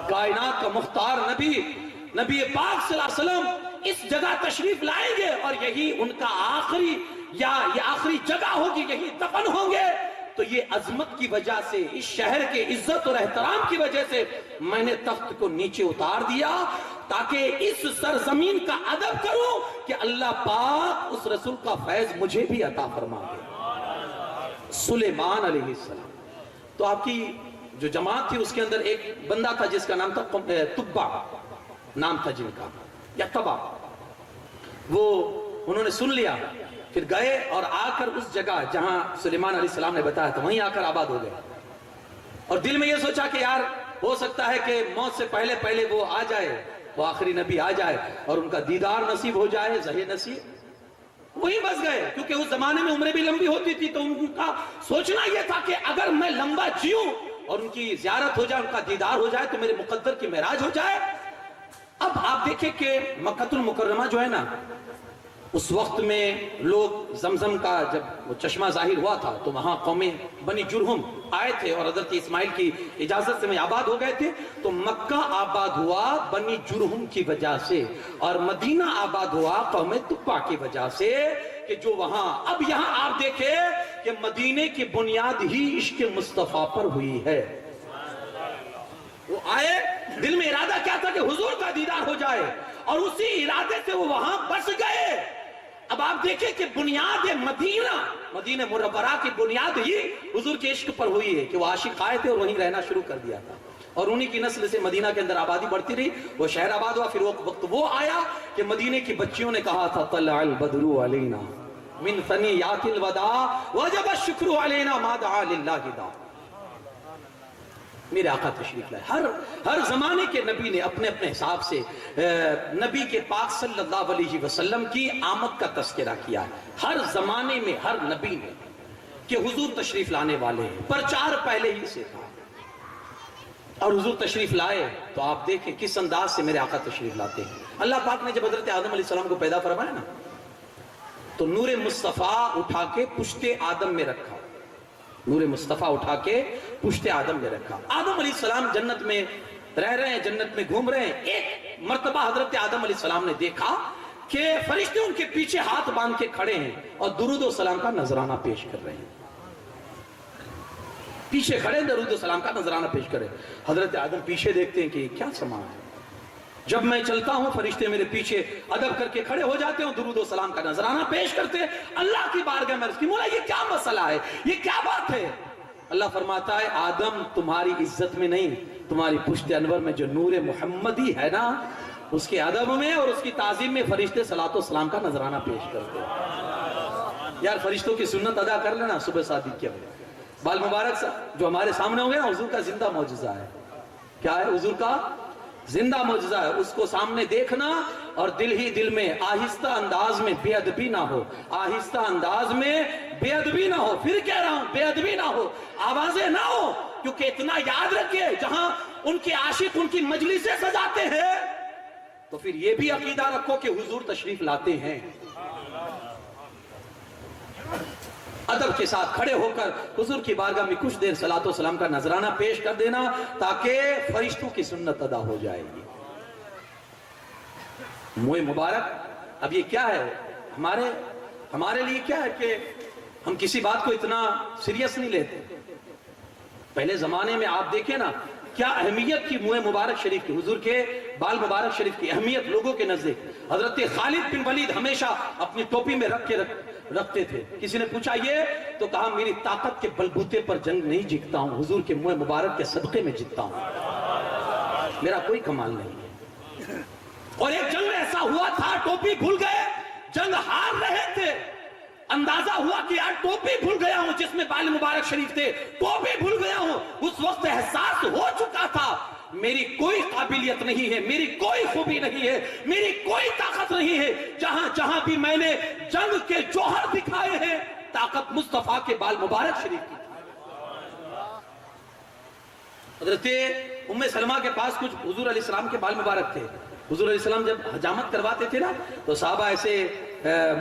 کائنات کا مختار نبی پاک صلی اللہ علیہ وسلم اس جگہ تشریف لائیں گے اور یہی ان کا آخری یہ آخری جگہ ہوگی، یہی دفن ہوں گے. تو یہ عظمت کی وجہ سے، اس شہر کے عزت اور احترام کی وجہ سے میں نے تخت کو نیچے اتار دیا تاکہ اس سرزمین کا ادب کروں کہ اللہ پاک اس رسول کا فیض مجھے بھی عطا فرما دے۔ سلیمان علیہ السلام، تو آپ کی جو جماعت تھی اس کے اندر ایک بندہ تھا جس کا نام تھا تبع، نام تھا جن کا، یا تبع، وہ انہوں نے سن لیا، پھر گئے اور آ کر اس جگہ جہاں سلیمان علیہ السلام نے بتایا تھا وہیں آ کر آباد ہو گئے، اور دل میں یہ سوچا کہ یار ہو سکتا ہے کہ موت سے پہلے پہلے وہ آ جائے، وہ آخری نبی آ جائے اور ان کا دیدار نصیب ہو جائے، ظہر نصیب، وہی بس گئے، کیونکہ اس زمانے میں عمریں بھی لمبی ہوتی تھی، تو ان کا سوچنا یہ تھا کہ اگر میں لمبا جیوں اور ان کی زیارت ہو جائے، ان کا دیدار ہو جائے تو میرے مقدر کی معراج ہو جائے۔ اب آپ دیکھیں کہ مکہ المکرمہ جو ہے نا، اس وقت میں لوگ زمزم کا جب وہ چشمہ ظاہر ہوا تھا تو وہاں قوم بنی جرہم آئے تھے اور حضرت اسماعیل کی اجازت سے میں آباد ہو گئے تھے، تو مکہ آباد ہوا بنی جرہم کی وجہ سے، اور مدینہ آباد ہوا قوم تبع کی وجہ سے، کہ جو وہاں اب یہاں آپ دیکھیں کہ مدینے کی بنیاد ہی عشق مصطفیٰ پر ہوئی ہے۔ وہ آئے، دل میں ارادہ کیا تھا کہ حضور کا دیدار ہو جائے، اور اسی ارادے سے وہ وہاں بس گئے۔ اب آپ دیکھیں کہ بنیاد مدینہ منورہ کی بنیاد ہی حضور کے عشق پر ہوئی ہے، کہ وہ عاشق آئے تھے اور وہیں رہنا شروع کر دیا تھا، اور انہی کی نسل سے مدینہ کے اندر آبادی بڑھتی رہی، وہ شہر آباد ہوا۔ پھر وقت وہ آیا کہ مدینہ کی بچیوں نے کہا تھا طلع البدر علینا من ثنیات الوداع وجب الشکر علینا ما دعا للہ دا۔ میرے آقا تشریف لائے، ہر زمانے کے نبی نے اپنے اپنے حساب سے نبی کے پاک صلی اللہ علیہ وسلم کی آمد کا تذکرہ کیا ہے، ہر زمانے میں ہر نبی نے، کہ حضور تشریف لانے والے ہیں، پرچار پہلے ہی سے تھا، اور حضور تشریف لائے تو آپ دیکھیں کس انداز سے میرے آقا تشریف لاتے ہیں۔ اللہ پاک نے جب حضرت آدم علیہ السلام کو پیدا فرمایا نا، تو نور مصطفیٰ اٹھا کے پشت آدم میں رکھا، نور مصطفیٰ اٹھا کے پشت آدم میں رکھا۔ آدم علیہ السلام جنت میں رہ رہے ہیں، جنت میں گھوم رہے ہیں، ایک مرتبہ حضرت آدم علیہ السلام نے دیکھا کہ فرشتے ان کے پیچھے ہاتھ باندھ کے کھڑے ہیں اور درود و سلام کا نذرانہ پیش کر رہے ہیں، پیچھے کھڑے درود و سلام کا نذرانہ پیش کرے۔ حضرت آدم پیچھے دیکھتے ہیں کہ کیا سما ہے، جب میں چلتا ہوں فرشتے میرے پیچھے ادب کر کے کھڑے ہو جاتے ہیں، درود و سلام کا نذرانہ پیش کرتے ہیں۔ اللہ کی بارگاہ میں عرض کی، مولا یہ کیا مسئلہ ہے، یہ کیا بات ہے؟ اللہ فرماتا ہے آدم تمہاری عزت میں نہیں، تمہاری پشت انور میں جو نور محمدی ہے نا، اس کے ادب میں اور اس کی تعظیم میں فرشتے صلاۃ و سلام کا نذرانہ پیش کرتے ہیں۔ یار فرشتوں کی سنت ادا کر لینا صبح صادق کے وقت، بال مبارک جو ہمارے سامنے ہوں گے نا، حضور کا زندہ معجزہ ہے۔ کیا ہے حضور کا زندہ معجزہ ہے، اس کو سامنے دیکھنا اور دل ہی دل میں آہستہ انداز میں بے ادبی نہ ہو، آہستہ انداز میں بے ادبی نہ ہو، پھر کہہ رہا ہوں بے ادبی نہ ہو، آوازیں نہ ہو، کیونکہ اتنا یاد رکھیے جہاں ان کے عاشق ان کی مجلسیں سجاتے ہیں تو پھر یہ بھی عقیدہ رکھو کہ حضور تشریف لاتے ہیں۔ ادب کے ساتھ کھڑے ہو کر حضور کی بارگاہ میں کچھ دیر صلاۃ و سلام کا نذرانہ پیش کر دینا تاکہ فرشتوں کی سنت ادا ہو جائے گی۔ موئے مبارک، اب یہ کیا ہے ہمارے لیے کیا ہے کہ ہم کسی بات کو اتنا سیریس نہیں لیتے۔ پہلے زمانے میں آپ دیکھیں نا کیا اہمیت کی موئے مبارک شریف کی، حضور کے بال مبارک شریف کی اہمیت لوگوں کے نزدیک۔ حضرت خالد بن ولید ہمیشہ اپنی ٹوپی میں رکھتے تھے، کسی نے پوچھا یہ تو کہا میری طاقت کے بلبوتے پر جنگ نہیں جیتتا ہوں، حضور کے موئے مبارک کے صدقے میں جیتتا ہوں، میرا کوئی کمال نہیں ہے۔ اور ایک جنگ ایسا ہوا تھا ٹوپی بھول گئے، جنگ ہار رہے تھے، اندازہ ہوا کہ یار ٹوپی بھول گیا ہوں جس میں بال مبارک شریف تھے، ٹوپی بھول گیا ہوں۔ اس وقت احساس ہو چکا تھا میری کوئی قابلیت نہیں ہے، میری کوئی خوبی نہیں ہے، میری کوئی طاقت نہیں ہے، جہاں جہاں بھی میں نے جنگ کے جوہر دکھائے ہیں طاقت مصطفیٰ کے بال مبارک شریف کی۔ حضرت ام سلمہ کے پاس کچھ حضور علیہ السلام کے بال مبارک تھے، حضور علیہ السلام جب حجامت کرواتے تھے نا تو صحابہ ایسے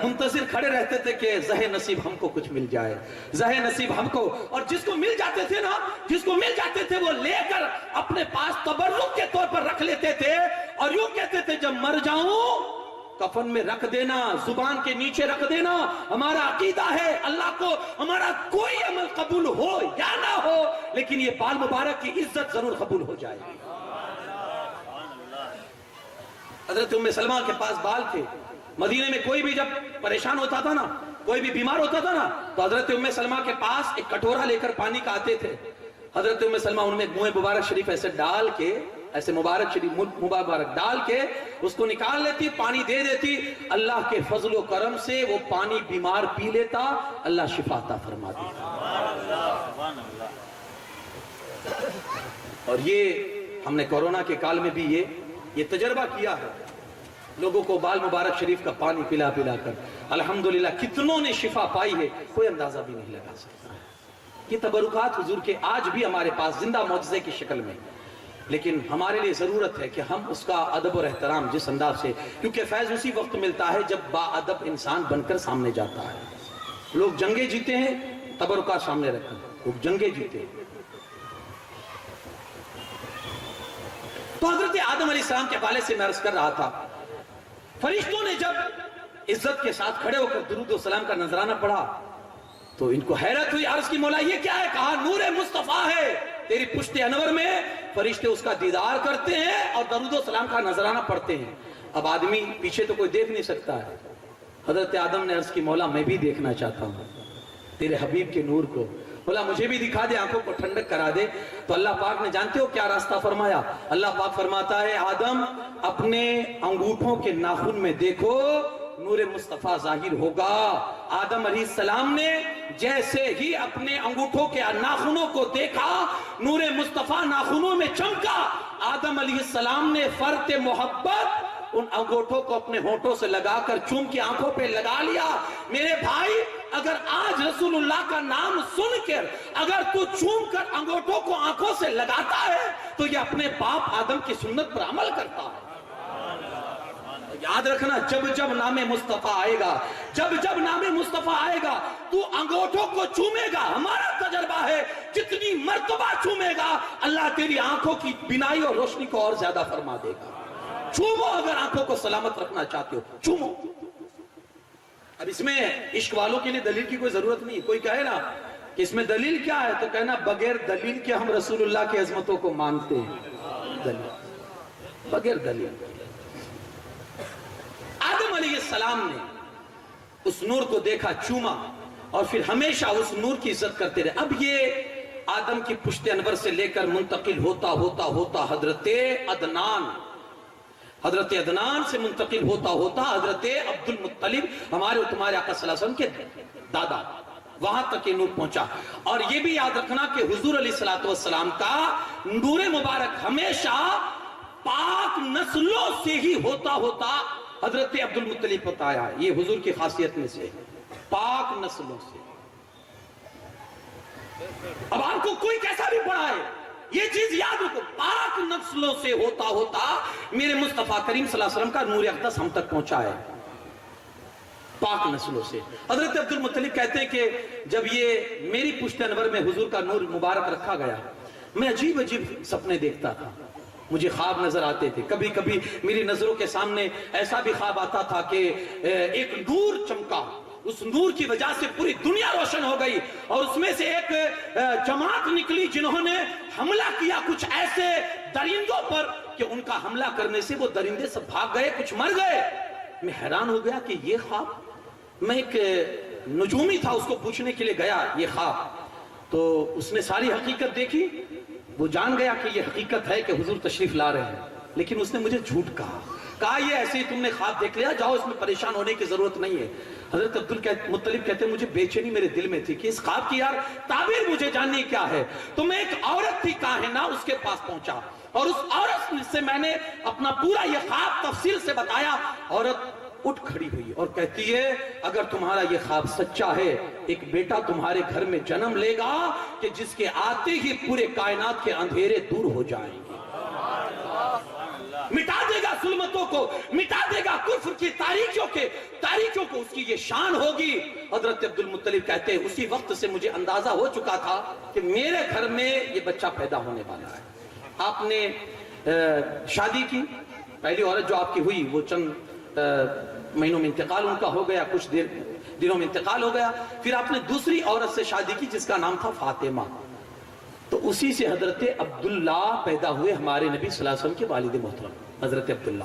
منتظر کھڑے رہتے تھے کہ زہ نصیب ہم کو کچھ مل جائے، زہ نصیب ہم کو، اور جس کو مل جاتے تھے نا، جس کو مل جاتے تھے وہ لے کر اپنے پاس تبرک کے طور پر رکھ لیتے تھے اور یوں کہتے تھے جب مر جاؤں کفن میں رکھ دینا، زبان کے نیچے رکھ دینا، ہمارا عقیدہ ہے اللہ کو ہمارا کوئی عمل قبول ہو یا نہ ہو لیکن یہ بال مبارک کی عزت ضرور قبول ہو جائے گی۔ حضرت ام سلمہ کے پاس بال تھے. مدینے میں کوئی بھی جب پریشان ہوتا تھا نا, کوئی بھی بیمار ہوتا تھا نا, تو حضرت ام سلمہ کے پاس ایک کٹورا لے کر پانی کا آتے تھے. حضرت ام سلمہ ان میں منہ مبارک شریف ایسے ڈال کے, ایسے مبارک ڈال کے اس کو نکال لیتی, پانی دے دیتی. اللہ کے فضل و کرم سے وہ پانی بیمار پی لیتا, اللہ شفا عطا فرما دیتا. اور یہ ہم نے کورونا کے کال میں بھی یہ تجربہ کیا ہے. لوگوں کو بال مبارک شریف کا پانی پلا پلا کر الحمدللہ کتنوں نے شفا پائی ہے, کوئی اندازہ بھی نہیں لگا سکتا. یہ تبرکات حضور کے آج بھی ہمارے پاس زندہ معجزے کی شکل میں, لیکن ہمارے لیے ضرورت ہے کہ ہم اس کا ادب اور احترام جس انداز سے, کیونکہ فیض اسی وقت ملتا ہے جب با ادب انسان بن کر سامنے جاتا ہے. لوگ جنگیں جیتے ہیں, تبرکات سامنے رکھیں, لوگ جنگیں جیتے ہیں. تو حضرت آدم علیہ السلام کے حوالے سے میں عرض کر رہا تھا, فرشتوں نے جب عزت کے ساتھ کھڑے ہو کر درود و سلام کا نذرانہ پڑھا تو ان کو حیرت ہوئی. عرض کی مولا یہ کیا ہے؟ کہا نور مصطفیٰ ہے تیری پشت انور میں, فرشتے اس کا دیدار کرتے ہیں اور درود و سلام کا نذرانہ پڑھتے ہیں. اب آدمی پیچھے تو کوئی دیکھ نہیں سکتا ہے. حضرت آدم نے عرض کی مولا میں بھی دیکھنا چاہتا ہوں تیرے حبیب کے نور کو, بولا مجھے بھی دکھا دے, آنکھوں کو ٹھنڈک کرا دے. تو اللہ پاک نے جانتے ہو کیا راستہ فرمایا؟ اللہ پاک فرماتا ہے آدم اپنے انگوٹھوں کے ناخن میں دیکھو, نور مصطفیٰ ظاہر ہوگا. آدم علیہ السلام نے جیسے ہی اپنے انگوٹھوں کے ناخنوں کو دیکھا, نور مصطفیٰ ناخنوں میں چمکا. آدم علیہ السلام نے فرط محبت ان انگوٹھوں کو اپنے ہونٹوں سے لگا کر چوم کی آنکھوں پہ لگا لیا. میرے بھائی اگر آج رسول اللہ کا نام سن کر اگر تو چوم کر انگوٹھوں کو آنکھوں سے لگاتا ہے تو یہ اپنے باپ آدم کی سنت پر عمل کرتا ہے. یاد رکھنا, جب جب نام مصطفیٰ آئے گا, جب جب نام مصطفیٰ آئے گا تو انگوٹھوں کو چومے گا. ہمارا تجربہ ہے جتنی مرتبہ چومے گا اللہ تیری آنکھوں کی بینائی اور روشنی کو اور زیادہ فرما دے گا. چومو, اگر آنکھوں کو سلامت رکھنا چاہتے ہو چومو. اب اس میں عشق والوں کے لیے دلیل کی کوئی ضرورت نہیں. کوئی کہے نا کہ اس میں دلیل کیا ہے تو کہنا بغیر دلیل کے ہم رسول اللہ کی عظمتوں کو مانتے ہیں. دلیل بغیر دلیل. آدم علیہ السلام نے اس نور کو دیکھا, چوما, اور پھر ہمیشہ اس نور کی عزت کرتے رہے. اب یہ آدم کی پشت انور سے لے کر منتقل ہوتا ہوتا ہوتا حضرت عدنان سے منتقل ہوتا ہوتا حضرت عبد المطلب, ہمارے تمہارے آقا صلی اللہ علیہ وسلم کے دادا, وہاں تک یہ نور پہنچا. اور یہ بھی یاد رکھنا کہ حضور علیہ السلام کا نور مبارک ہمیشہ پاک نسلوں سے ہی ہوتا ہوتا حضرت عبد المطلب پر آیا. یہ حضور کی خاصیت میں سے پاک نسلوں سے. اب آپ کو کوئی کیسا بھی پڑھائے یہ چیز یاد رکھو, پاک نسلوں سے ہوتا ہوتا میرے مصطفیٰ کریم صلی اللہ علیہ وسلم کا نور اقدس ہم تک پہنچا ہے, پاک نسلوں سے. حضرت عبد المطلب کہتے ہیں کہ جب یہ میری پشت انور میں حضور کا نور مبارک رکھا گیا, میں عجیب عجیب سپنے دیکھتا تھا, مجھے خواب نظر آتے تھے. کبھی کبھی میری نظروں کے سامنے ایسا بھی خواب آتا تھا کہ ایک نور چمکا, اس نور کی وجہ سے پوری دنیا روشن ہو گئی, اور اس میں سے ایک جماعت نکلی جنہوں نے حملہ کیا کچھ ایسے درندوں پر کہ ان کا حملہ کرنے سے وہ درندے سب بھاگ گئے, کچھ مر گئے. میں حیران ہو گیا کہ یہ خواب, میں ایک نجومی تھا اس کو پوچھنے کے لیے گیا یہ خواب, تو اس نے ساری حقیقت دیکھی, وہ جان گیا کہ یہ حقیقت ہے کہ حضور تشریف لا رہے ہیں, لیکن اس نے مجھے جھوٹ کہا یہ ایسے ہی تم نے خواب دیکھ لیا, جاؤ اس میں پریشان ہونے کی ضرورت نہیں ہے. حضرت عبد المطلب کہتے ہیں مجھے بے چینی میرے دل میں تھی کہ اس خواب کی یار تعبیر مجھے جاننی کیا ہے. تو میں ایک عورت تھی کاہنہ, اس کے پاس پہنچا اور اس عورت سے میں نے اپنا پورا یہ خواب تفصیل سے بتایا. عورت اٹھ کھڑی ہوئی اور کہتی ہے اگر تمہارا یہ خواب سچا ہے, ایک بیٹا تمہارے گھر میں جنم لے گا کہ جس کے آتے ہی پورے کائنات کے اندھیرے دور ہو جائیں گے, مٹا دے گا ظلمتوں کو, مٹا دے گا کفر کی تاریکیوں کو, اس کی یہ شان ہوگی. حضرت عبد المطلب کہتے ہیں اسی وقت سے مجھے اندازہ ہو چکا تھا کہ میرے گھر میں یہ بچہ پیدا ہونے والا ہے. آپ نے شادی کی, پہلی عورت جو آپ کی ہوئی وہ چند مہینوں میں انتقال ان کا ہو گیا, کچھ دنوں میں انتقال ہو گیا. پھر آپ نے دوسری عورت سے شادی کی جس کا نام تھا فاطمہ, تو اسی سے حضرت عبداللہ پیدا ہوئے, ہمارے نبی صلی اللہ علیہ وسلم کے والد محترم حضرت عبداللہ.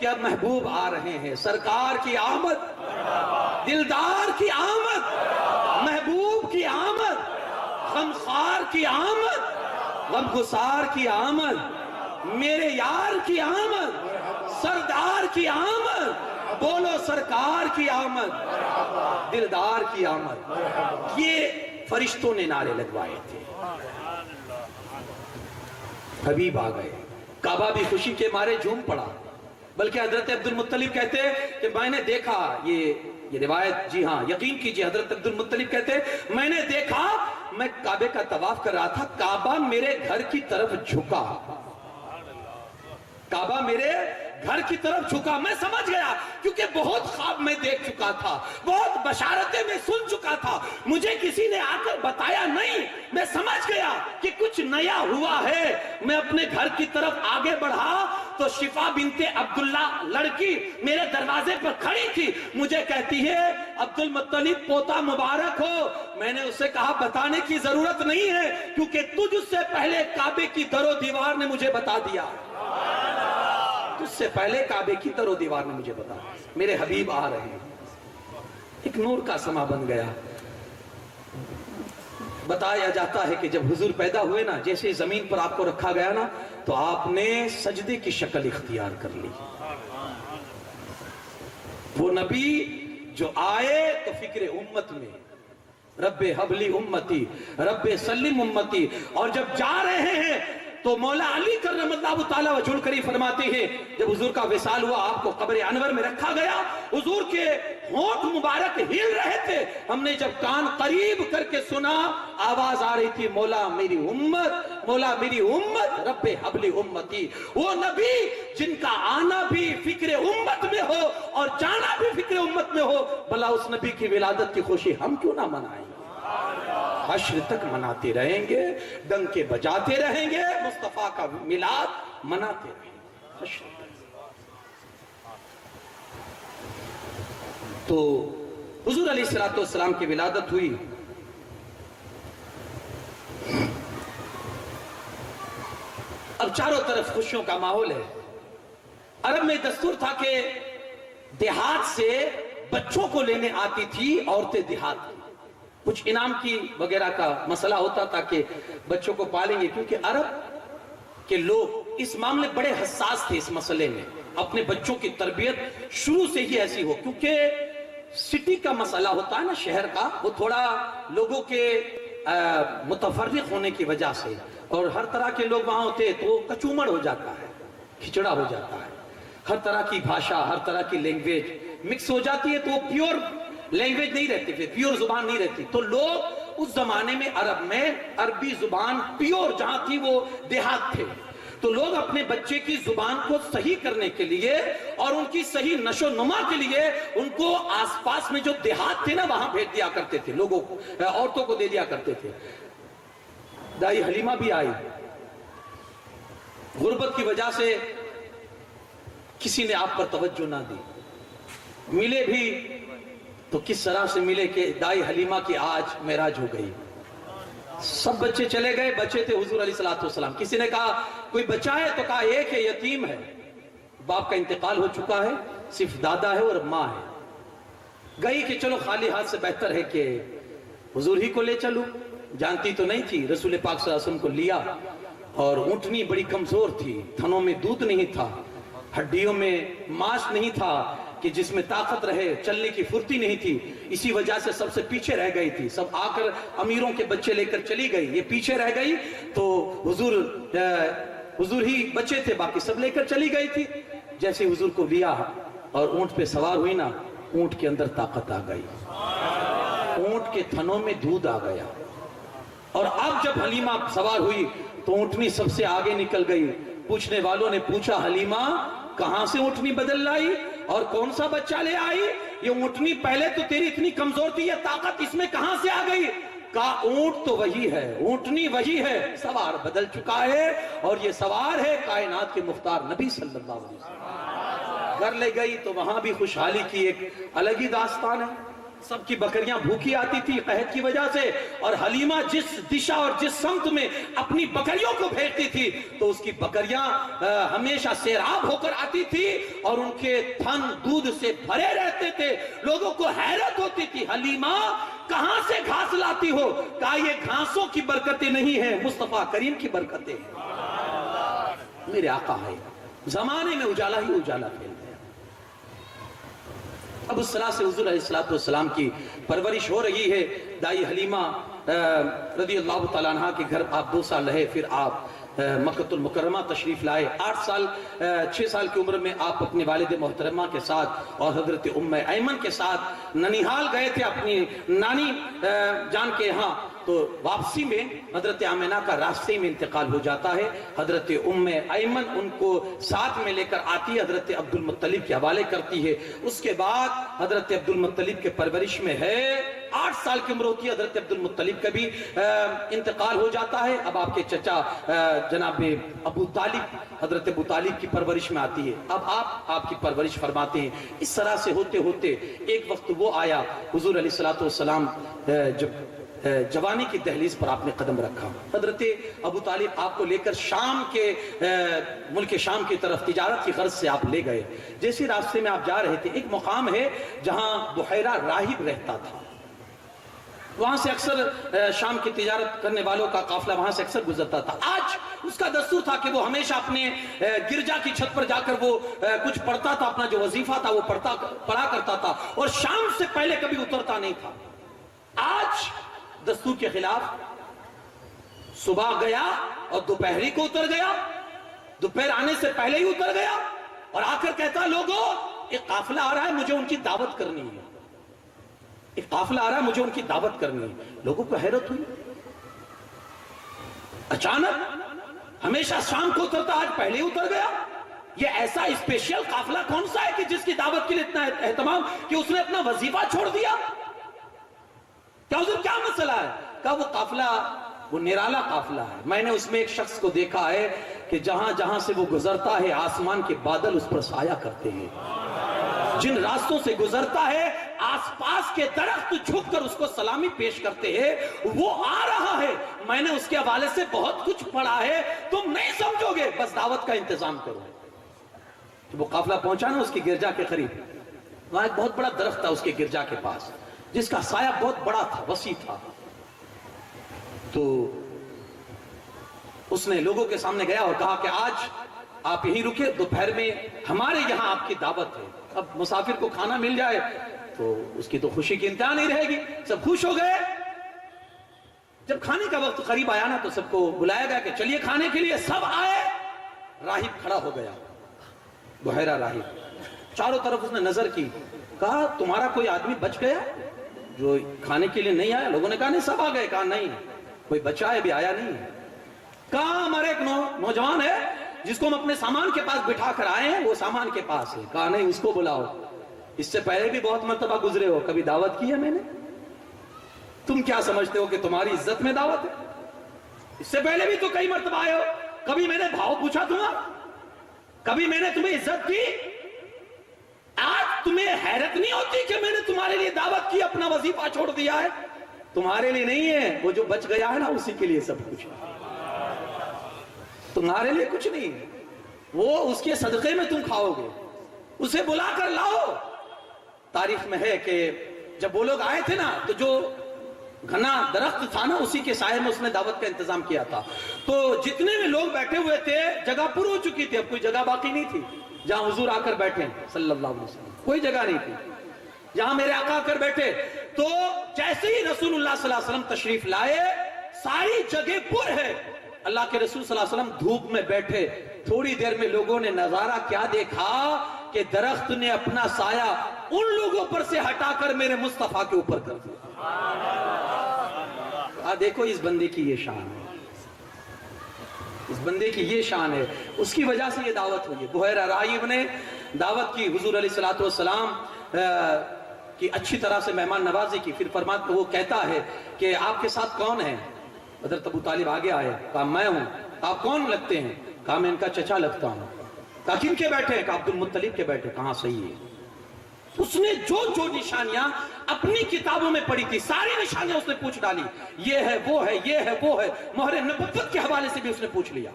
کہ اب محبوب آ رہے ہیں، سرکار کی آمد، دلدار کی آمد، محبوب کی آمد، غمخوار کی آمد، غمگسار کی آمد، میرے یار کی آمد، سردار کی آمد، بولو سرکار کی آمد، دلدار کی آمد۔ یہ فرشتوں نے نعرے لگوائے تھے۔ حبیب آ گئے، کعبہ بھی خوشی کے مارے جھوم پڑا، بلکہ حضرت عبد المطلب کہتے کہ میں نے دیکھا، یہ روایت جی ہاں یقین کیجئے، حضرت عبد المطلب کہتے میں نے دیکھا، میں کعبے کا طواف کر رہا تھا، کعبہ میرے گھر کی طرف جھکا، کعبہ میرے گھر کی طرف جھکا۔ میں سمجھ گیا، کیونکہ بہت خواب میں دیکھ چکا تھا، بہت بشارتیں میں سن چکا تھا، مجھے کسی نے آ کر بتایا نہیں، میں سمجھ گیا کہ کچھ نیا ہوا ہے۔ میں اپنے گھر کی طرف آگے بڑھا تو شفا بنت عبداللہ لڑکی میرے دروازے پر کھڑی تھی، مجھے کہتی ہے عبد المطلب پوتا مبارک ہو۔ میں نے اسے کہا بتانے کی ضرورت نہیں ہے، کیونکہ تجھ سے پہلے کعبے کی در و دیوار نے مجھے بتا دیا، تجھ سے پہلے کعبے کی در و دیوار نے مجھے بتا، میرے حبیب آ رہے ہیں۔ ایک نور کا سما بن گیا۔ بتایا جاتا ہے کہ جب حضور پیدا ہوئے نا، جیسے زمین پر آپ کو رکھا گیا نا، تو آپ نے سجدے کی شکل اختیار کر لی۔ وہ نبی جو آئے تو فکر امت میں، رب حبلی امتی، رب سلم امتی، اور جب جا رہے ہیں تو مولا علی کرم اللہ تعالیٰ وجہ الکریم فرماتے ہیں، جب حضور کا وصال ہوا، آپ کو قبر انور میں رکھا گیا، حضور کے ہونٹ مبارک ہل رہے تھے، ہم نے جب کان قریب کر کے سنا، آواز آ رہی تھی مولا میری امت، مولا میری امت، رب حبلی امتی۔ وہ نبی جن کا آنا بھی فکر امت میں ہو اور جانا بھی فکر امت میں ہو، بھلا اس نبی کی ولادت کی خوشی ہم کیوں نہ منائیں؟ حشر تک مناتے رہیں گے، ڈنکے بجاتے رہیں گے، مصطفیٰ کا میلاد مناتے رہیں گے حشر تک۔ تو حضور علیہ السلام کی ولادت ہوئی۔ اب چاروں طرف خوشیوں کا ماحول ہے۔ عرب میں دستور تھا کہ دیہات سے بچوں کو لینے آتی تھی عورتیں دیہات، کچھ انعام کی وغیرہ کا مسئلہ ہوتا تھا کہ بچوں کو پالیں گے، کیونکہ عرب کے لوگ اس معاملے بڑے حساس تھے، اس مسئلے میں اپنے بچوں کی تربیت شروع سے ہی ایسی ہو، کیونکہ سٹی کا مسئلہ ہوتا ہے نا، شہر کا، وہ تھوڑا لوگوں کے متفرق ہونے کی وجہ سے، اور ہر طرح کے لوگ وہاں ہوتے تو وہ کچومڑ ہو جاتا ہے، کھچڑا ہو جاتا ہے، ہر طرح کی بھاشا، ہر طرح کی لینگویج مکس ہو جاتی ہے، تو وہ پیور لینگویج نہیں رہتی، پھر پیور زبان نہیں رہتی۔ تو لوگ اس زمانے میں عرب میں عربی زبان پیور جہاں تھی وہ دیہات تھے، تو لوگ اپنے بچے کی زبان کو صحیح کرنے کے لیے اور ان کی صحیح نشو نما کے لیے ان کو آس پاس میں جو دیہات تھے نا وہاں بھیج دیا کرتے تھے، لوگوں کو، عورتوں کو دے دیا کرتے تھے۔ دائی حلیمہ بھی آئی، غربت کی وجہ سے کسی نے آپ پر توجہ نہ دی، ملے بھی تو کس طرح سے ملے کہ دائی حلیمہ کی آج معراج ہو گئی۔ سب بچے چلے گئے، بچے تھے حضور علیہ السلام۔ کسی نے کہا کوئی بچہ ہے، تو کہا ایک ہے، یتیم ہے، باپ کا انتقال ہو چکا ہے، صرف دادا ہے اور ماں ہے۔ گئی کہ چلو خالی ہاتھ سے بہتر ہے کہ حضور ہی کو لے چلو، جانتی تو نہیں تھی، رسول پاک صلی اللہ علیہ وسلم کو لیا، اور اونٹنی بڑی کمزور تھی، تھنوں میں دودھ نہیں تھا، ہڈیوں میں ماس نہیں تھا کہ جس میں طاقت رہے، چلنے کی پھرتی نہیں تھی، اسی وجہ سے سب سے پیچھے رہ گئی تھی۔ سب آ کر امیروں کے بچے لے کر چلی گئی، یہ پیچھے رہ گئی، تو حضور ہی بچے تھے، باقی سب لے کر چلی گئی تھی۔ جیسے حضور کو لیا اور اونٹ پہ سوار ہوئی نا، اونٹ کے اندر طاقت آ گئی، اونٹ کے تھنوں میں دودھ آ گیا، اور اب جب حلیمہ سوار ہوئی تو اونٹنی سب سے آگے نکل گئی۔ پوچھنے والوں نے پوچھا حلیمہ کہاں سے اونٹنی بدل لائی اور کون سا بچہ لے آئی؟ یہ اونٹنی پہلے تو تیری اتنی کمزور تھی، یہ طاقت اس میں کہاں سے آ گئی؟ کہا اونٹ تو وہی ہے، اونٹنی وہی ہے، سوار بدل چکا ہے، اور یہ سوار ہے کائنات کے مختار نبی صلی اللہ علیہ وسلم۔ گھر لے گئی تو وہاں بھی خوشحالی کی ایک الگ ہی داستان ہے۔ سب کی بکریاں بھوکی آتی تھی قحط کی وجہ سے، اور حلیمہ جس دشا اور جس سمت میں اپنی بکریوں کو بھیجتی تھی تو اس کی بکریاں ہمیشہ سیراب ہو کر آتی تھی اور ان کے تھن دودھ سے بھرے رہتے تھے۔ لوگوں کو حیرت ہوتی تھی، حلیمہ کہاں سے گھاس لاتی ہو؟ کہا یہ گھاسوں کی برکتیں نہیں ہیں، مصطفیٰ کریم کی برکتیں ہیں۔ میرے آقا ہے، زمانے میں اجالا ہی اجالا پھیل گیا۔ اب اس طرح سے حضور علیہ السلام کی پرورش ہو رہی ہے۔ دائی حلیمہ رضی اللہ تعالیٰ عنہ کے گھر آپ 2 سال رہے، پھر آپ مکۃ المکرمہ تشریف لائے۔ 6 سال کی عمر میں آپ اپنے والد محترمہ کے ساتھ اور حضرت ام ایمن کے ساتھ ننیحال گئے تھے اپنی نانی جان کے ہاں۔ تو واپسی میں حضرت آمنہ کا راستے میں انتقال ہو جاتا ہے۔ حضرت ام ایمن ان کو ساتھ میں لے کر آتی ہے، حضرت عبد المطلب کے حوالے کرتی ہے۔ اس کے بعد حضرت عبد المطلب کے پرورش میں ہے 8 سال کی عمر ہوتی ہے، حضرت عبد المطلب کا بھی انتقال ہو جاتا ہے۔ اب آپ کے چچا جناب ابو طالب، حضرت ابو طالب کی پرورش میں آتی ہے۔ اب آپ کی پرورش فرماتے ہیں۔ اس طرح سے ہوتے ہوتے ایک وقت وہ آیا، حضور علیہ السلام جب جوانی کی دہلیز پر آپ نے قدم رکھا، حضرت ابو طالب آپ کو لے کر شام کے ملک شام کی طرف تجارت کی غرض سے آپ لے گئے۔ جیسے راستے میں آپ جا رہے تھے، ایک مقام ہے جہاں بحیرہ راہب رہتا تھا، وہاں سے اکثر شام کی تجارت کرنے والوں کا قافلہ وہاں سے اکثر گزرتا تھا۔ آج اس کا دستور تھا کہ وہ ہمیشہ اپنے گرجا کی چھت پر جا کر وہ کچھ پڑھتا تھا، اپنا جو وظیفہ تھا وہ پڑھا کرتا تھا، اور شام سے پہلے کبھی اترتا نہیں تھا۔ آج دستور کے خلاف صبح گیا اور دوپہری کو اتر گیا، دوپہر آنے سے پہلے ہی اتر گیا، اور آ کر کہتا لوگوں ایک قافلہ آ رہا ہے، مجھے ان کی دعوت کرنی ہے، ایک قافلہ آ رہا ہے، مجھے ان کی دعوت کرنی ہے۔ لوگوں کو حیرت ہوئی، اچانک ہمیشہ شام کو اترتا، آج پہلے ہی اتر گیا۔ یہ ایسا اسپیشل قافلہ کون سا ہے کہ جس کی دعوت کے لیے اتنا اہتمام کہ اس نے اپنا وظیفہ چھوڑ دیا؟ کیا حضور کیا مسئلہ ہے؟ کہا وہ قافلہ وہ نرالا قافلہ ہے، میں نے اس میں ایک شخص کو دیکھا ہے کہ جہاں جہاں سے وہ گزرتا ہے آسمان کے بادل اس پر سایہ کرتے ہیں، جن راستوں سے گزرتا ہے آس پاس کے درخت جھک کر اس کو سلامی پیش کرتے ہیں، وہ آ رہا ہے۔ میں نے اس کے حوالے سے بہت کچھ پڑھا ہے، تم نہیں سمجھو گے، بس دعوت کا انتظام کرو۔ وہ قافلہ پہنچا نا اس کی گرجا کے قریب، وہاں ایک بہت بڑا درخت تھا اس کے گرجا کے پاس، جس کا سایہ بہت بڑا تھا، وسیع تھا۔ تو اس نے لوگوں کے سامنے گیا اور کہا کہ آج آپ یہیں رکے، دوپہر میں ہمارے یہاں آپ کی دعوت ہے۔ اب مسافر کو کھانا مل جائے تو اس کی تو خوشی کی انتہا نہیں رہے گی، سب خوش ہو گئے۔ جب کھانے کا وقت قریب آیا نا تو سب کو بلایا گیا کہ چلیے کھانے کے لیے، سب آئے۔ راہب کھڑا ہو گیا، بحیرہ راہب، چاروں طرف اس نے نظر کی، کہا تمہارا کوئی آدمی بچ گیا جو کھانے کے لیے نہیں آیا؟ لوگوں نے کہا نہیں سب آ گئے۔ کہا نہیں، کوئی بچہ ہے بھی آیا نہیں ہے۔ کہا ہمارے ایک نوجوان ہے جس کو ہم اپنے سامان کے پاس بٹھا کر آئے ہیں، وہ سامان کے پاس ہے۔ کہا نہیں، اس کو بلاؤ، اس سے پہلے بھی بہت مرتبہ گزرے ہو، کبھی دعوت کی ہے میں نے؟ تم کیا سمجھتے ہو کہ تمہاری عزت میں دعوت ہے؟ اس سے پہلے بھی تو کئی مرتبہ آئے ہو، کبھی میں نے بھاؤ پوچھا تمہارا؟ کبھی میں نے تمہیں عزت کی؟ آج تمہیں حیرت نہیں ہوتی کہ میں نے تمہارے لیے دعوت کی، اپنا وظیفہ چھوڑ دیا ہے؟ تمہارے لیے نہیں ہے، وہ جو بچ گیا ہے نا اسی کے لیے سب کچھ، تمہارے لیے کچھ نہیں ہے، وہ اس کے صدقے میں تم کھاؤ گے، اسے بلا کر لاؤ۔ تاریخ میں ہے کہ جب وہ لوگ آئے تھے نا تو جو گھنا درخت تھا نا اسی کے سائے میں اس نے دعوت کا انتظام کیا تھا، تو جتنے بھی لوگ بیٹھے ہوئے تھے جگہ پر ہو چکی تھی، اب کوئی جگہ باقی نہیں تھی جہاں حضور آ کر بیٹھے صلی اللہ علیہ وسلم، کوئی جگہ نہیں تھی جہاں میرے آقا آ کر بیٹھے۔ تو جیسے ہی رسول اللہ صلی اللہ علیہ وسلم تشریف لائے ساری جگہ پر ہے، اللہ کے رسول صلی اللہ علیہ وسلم دھوپ میں بیٹھے، تھوڑی دیر میں لوگوں نے نظارہ کیا دیکھا کہ درخت نے اپنا سایہ ان لوگوں پر سے ہٹا کر میرے مصطفیٰ کے اوپر کر دیا۔ دیکھو اس بندے کی یہ شان ہے، اس بندے کی یہ شان ہے، اس کی وجہ سے یہ دعوت ہوئی۔ بحیرہ راہب نے دعوت کی، حضور علیہ السلام کی اچھی طرح سے مہمان نوازی کی۔ پھر فرماتا وہ کہتا ہے کہ آپ کے ساتھ کون ہے؟ حضرت ابو طالب آگے آئے، کہا میں ہوں۔ آپ کون لگتے ہیں؟ کہا میں ان کا چچا لگتا ہوں۔ کہا کن کے بیٹھے ہیں؟ کہا عبد المطلب کے بیٹھے۔ کہا صحیح ہے، اس نے جو نشانیاں اپنی کتابوں میں پڑھی تھی ساری نشانیاں اس نے پوچھ ڈالی، یہ ہے وہ ہے یہ ہے وہ ہے، مہر نبوت کے حوالے سے بھی اس نے پوچھ لیا،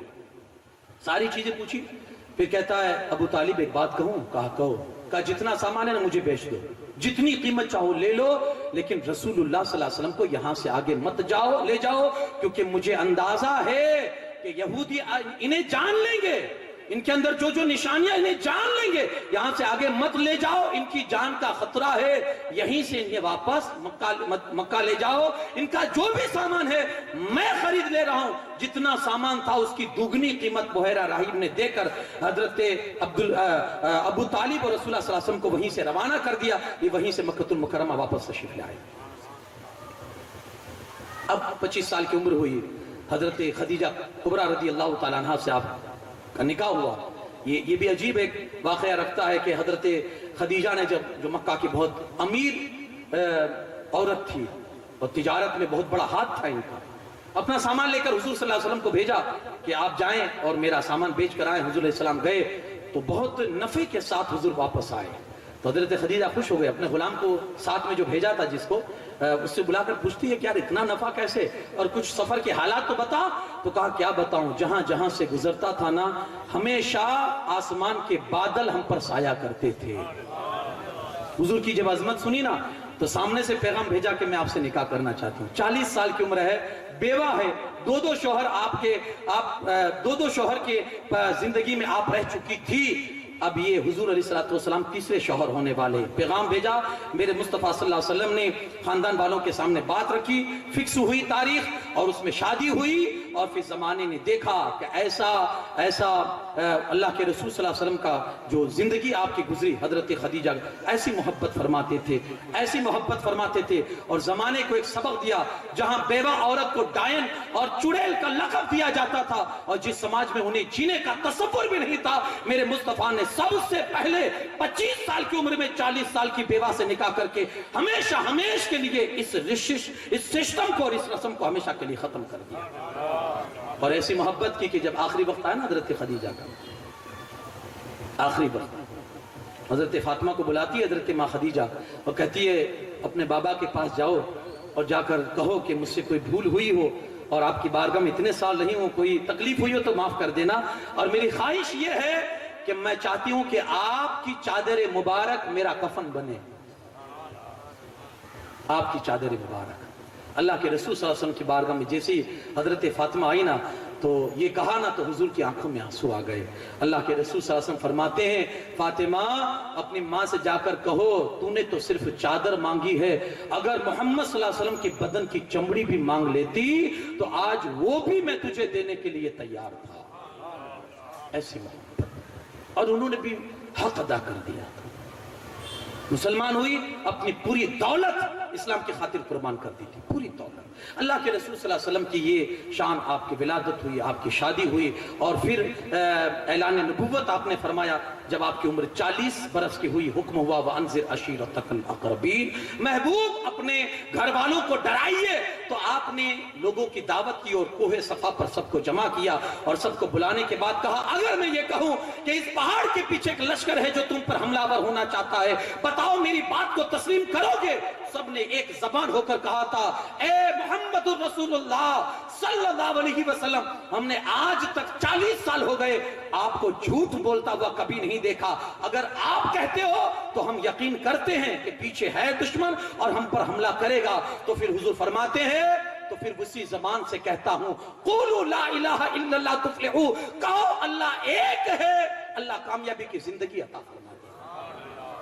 ساری چیزیں پوچھی۔ پھر کہتا ہے ابو طالب ایک بات کہوں؟ کہا کہو۔ کہا جتنا سامان ہے نا مجھے بیچ دو، جتنی قیمت چاہو لے لو، لیکن رسول اللہ صلی اللہ علیہ وسلم کو یہاں سے آگے مت جاؤ لے جاؤ، کیونکہ مجھے اندازہ ہے کہ یہودی انہیں جان لیں گے، ان کے اندر جو نشانیاں انہیں جان لیں گے، یہاں سے آگے مت لے جاؤ، ان کی جان کا خطرہ ہے، یہیں سے انہیں واپس مکہ لے جاؤ، ان کا جو بھی سامان ہے میں خرید لے رہا ہوں۔ جتنا سامان تھا اس کی دوگنی قیمت بحیرہ راہب نے دے کر حضرت ابو طالب اور رسول اللہ صلی اللہ علیہ وسلم کو وہیں سے روانہ کر دیا، یہ وہیں سے مکہ المکرمہ واپس تشریف لے آئے۔ اب 25 سال کی عمر ہوئی، حضرت خدیجہ کبریٰ رضی اللہ تعالیٰ عنہ سے آپ کا نکاح ہوا۔ یہ بھی عجیب ایک واقعہ رکھتا ہے کہ حضرت خدیجہ نے جو مکہ کی بہت امیر عورت تھی اور تجارت میں بہت بڑا ہاتھ تھا ان کا، اپنا سامان لے کر حضور صلی اللہ علیہ وسلم کو بھیجا کہ آپ جائیں اور میرا سامان بیچ کر آئیں۔ حضور علیہ السلام گئے تو بہت نفع کے ساتھ حضور واپس آئے، تو حضرت خدیجہ خوش ہو گئے، اپنے غلام کو ساتھ میں جو بھیجا تھا جس کو، اس سے بلا کر پوچھتی ہے کہ یار اتنا نفع کیسے، اور کچھ سفر کے حالات تو بتا۔ تو کہا کیا بتاؤں، جہاں جہاں سے گزرتا تھا نا ہمیشہ آسمان کے بادل ہم پر سایہ کرتے تھے۔ حضور کی جب عظمت سنی نا تو سامنے سے پیغام بھیجا کہ میں آپ سے نکاح کرنا چاہتی ہوں۔ 40 سال کی عمر ہے، بیوہ ہے، دو شوہر کے زندگی میں آپ رہ چکی تھی، اب یہ حضور علیہ السلام تیسرے شوہر ہونے والے۔ پیغام بھیجا، میرے مصطفیٰ صلی اللہ علیہ وسلم نے خاندان والوں کے سامنے بات رکھی، فکس ہوئی تاریخ اور اس میں شادی ہوئی، اور پھر زمانے نے دیکھا کہ ایسا اللہ کے رسول صلی اللہ علیہ وسلم کا جو زندگی آپ کی گزری، حضرت خدیجہ ایسی محبت فرماتے تھے اور زمانے کو ایک سبق دیا، جہاں بیوہ عورت کو ڈائن اور چڑیل کا لقب دیا جاتا تھا اور جس سماج میں انہیں جینے کا تصور بھی نہیں تھا، میرے مصطفیٰ نے سب سے پہلے 25 سال کی عمر میں 40 سال کی بیوہ سے نکاح کر کے ہمیشہ کے لیے اس سسٹم کو اور اس رسم کو ہمیشہ کے لیے ختم کر دیا، اور ایسی محبت کی کہ جب آخری وقت آیا نا حضرت خدیجہ کا آخری وقت، حضرت فاطمہ کو بلاتی ہے حضرت ماں خدیجہ اور کہتی ہے اپنے بابا کے پاس جاؤ اور جا کر کہو کہ مجھ سے کوئی بھول ہوئی ہو اور آپ کی بارگاہ میں اتنے سال رہی ہوں، کوئی تکلیف ہوئی ہو تو معاف کر دینا، اور میری خواہش یہ ہے کہ میں چاہتی ہوں کہ آپ کی چادر مبارک میرا کفن بنے، آپ کی چادر مبارک۔ اللہ کے رسول صلی اللہ علیہ وسلم کی بارگاہ میں جیسے حضرت فاطمہ آئی نا تو یہ کہا نا تو حضور کی آنکھوں میں آنسو آ گئے۔ اللہ کے رسول صلی اللہ علیہ وسلم فرماتے ہیں فاطمہ اپنی ماں سے جا کر کہو تو نے تو صرف چادر مانگی ہے، اگر محمد صلی اللہ علیہ وسلم کی بدن کی چمڑی بھی مانگ لیتی تو آج وہ بھی میں تجھے دینے کے لیے تیار تھا۔ ایسی محبت، اور انہوں نے بھی حق ادا کر دیا، مسلمان ہوئی، اپنی پوری دولت اسلام کی خاطر قربان کر دی تھی، پوری دولت۔ اللہ کے رسول صلی اللہ علیہ وسلم کی یہ شان، آپ کی ولادت ہوئی، آپ کی شادی ہوئی، اور پھر اعلان نبوت آپ نے فرمایا جب آپ کی عمر 40 برس کی ہوئی، حکم ہوا وَأَنذِرْ عَشِيرَتَكَ الْأَقْرَبِينَ، محبوب اپنے گھر والوں کو ڈرائیے، تو آپ نے لوگوں کی دعوت کی اور کوہ صفا پر سب کو جمع کیا اور سب کو بلانے کے بعد کہا اگر میں یہ کہوں کہ اس پہاڑ کے پیچھے ایک لشکر ہے جو تم پر حملہ آور ہونا چاہتا ہے، بتاؤ میری بات کو تسلیم کرو گے؟ سب نے ایک زبان ہو کر کہا تھا اے محمد رسول اللہ صلی اللہ علیہ وسلم، ہم نے آج تک 40 سال ہو گئے آپ کو جھوٹ بولتا ہوا کبھی نہیں دیکھا، اگر آپ کہتے ہو تو ہم یقین کرتے ہیں کہ پیچھے ہے دشمن اور ہم پر حملہ کرے گا۔ تو پھر حضور فرماتے ہیں تو پھر اسی زبان سے کہتا ہوں قولوا لا الہ الا اللہ تفلحوا، کہو اللہ ایک ہے، اللہ کامیابی کی زندگی عطا فرمائے۔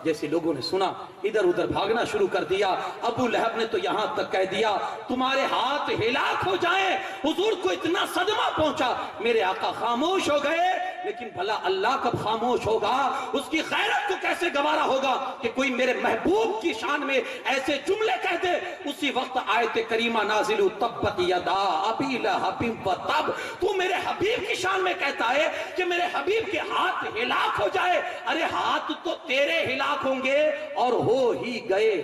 جیسے لوگوں نے سنا ادھر ادھر بھاگنا شروع کر دیا، ابو لہب نے تو یہاں تک کہہ دیا تمہارے ہاتھ ہلاک ہو جائیں، حضور کو اتنا صدمہ پہنچا، میرے آقا خاموش ہو گئے، لیکن بھلا اللہ کب خاموش ہوگا؟ اس کی غیرت کو کیسے گوارا ہوگا کہ کوئی میرے محبوب کی شان میں ایسے جملے کہہ دے؟ اسی وقت آیت کریمہ نازل تبت یدا ابی لہب وتب، تو میرے حبیب کی شان میں کہتا ہے کہ میرے حبیب کے ہاتھ ہلاک ہو جائے، ارے ہاتھ تو تیرے ہلاک ہوں گے اور ہو ہی گئے۔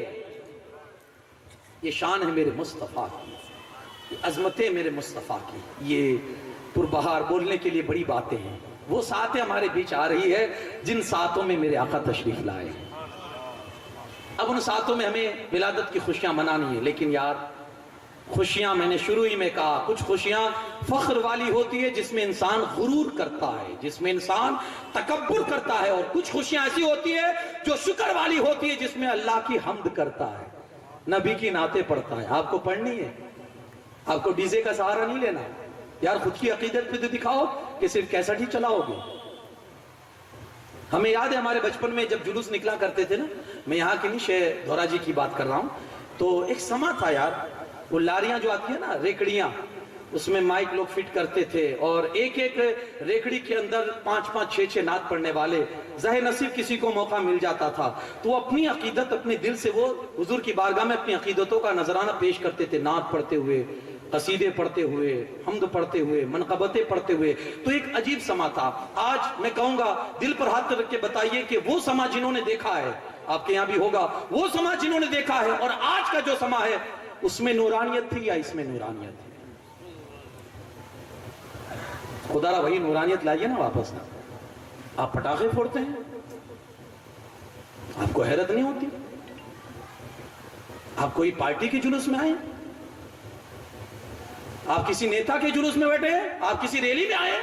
یہ شان ہے میرے مصطفیٰ کی، یہ عظمتیں میرے مصطفیٰ کی، یہ پربہار بولنے کے لیے بڑی باتیں ہیں، وہ ساتیں ہمارے بیچ آ رہی ہے جن ساتوں میں میرے آقا تشریف لائے۔ اب ان ساتوں میں ہمیں ولادت کی خوشیاں منانی ہیں، لیکن یار خوشیاں میں نے شروع ہی میں کہا کچھ خوشیاں فخر والی ہوتی ہے جس میں انسان غرور کرتا ہے، جس میں انسان تکبر کرتا ہے، اور کچھ خوشیاں ایسی ہوتی ہے جو شکر والی ہوتی ہے جس میں اللہ کی حمد کرتا ہے، نبی کی نعتیں پڑھتا ہے۔ آپ کو پڑھنی ہے، آپ کو ڈیزے کا سہارا نہیں لینا یار، خود کی عقیدت پہ تو دکھاؤ کہ صرف کیسٹ ہی چلاؤ گے۔ ہمیں یاد ہے ہمارے بچپن میں جب جلوس نکلا کرتے تھے نا، میں یہاں کی نہیں شیخ دھورا جی کی بات کر رہا ہوں، تو ایک سما تھا یار، وہ لاریاں جو آتی ہیں نا ریکڑیاں، اس میں مائک لوگ فٹ کرتے تھے، اور ایک ایک ریکڑی کے اندر 5-5 6-6 نعت پڑھنے والے، ظاہر نصیب کسی کو موقع مل جاتا تھا تو وہ اپنی عقیدت اپنے دل سے وہ حضور کی بارگاہ میں اپنی عقیدتوں کا نذرانہ پیش کرتے تھے، نعت پڑھتے ہوئے، قصیدے پڑھتے ہوئے، حمد پڑھتے ہوئے، منقبتیں پڑھتے ہوئے۔ تو ایک عجیب سما تھا۔ آج میں کہوں گا دل پر ہاتھ رکھ کے بتائیے کہ وہ سما جنہوں نے دیکھا ہے، آپ کے یہاں بھی ہوگا، وہ سما جنہوں نے دیکھا ہے اور آج کا جو سما ہے اس میں نورانیت تھی یا اس میں نورانیت تھی؟ خدا را وہی نورانیت لائیے نا واپس نا۔ آپ پٹاخے پھوڑتے ہیں، آپ کو حیرت نہیں ہوتی؟ آپ کوئی پارٹی کے جلوس میں آئے، آپ کسی نیتا کے جلوس میں بیٹھے ہیں، آپ کسی ریلی میں آئے،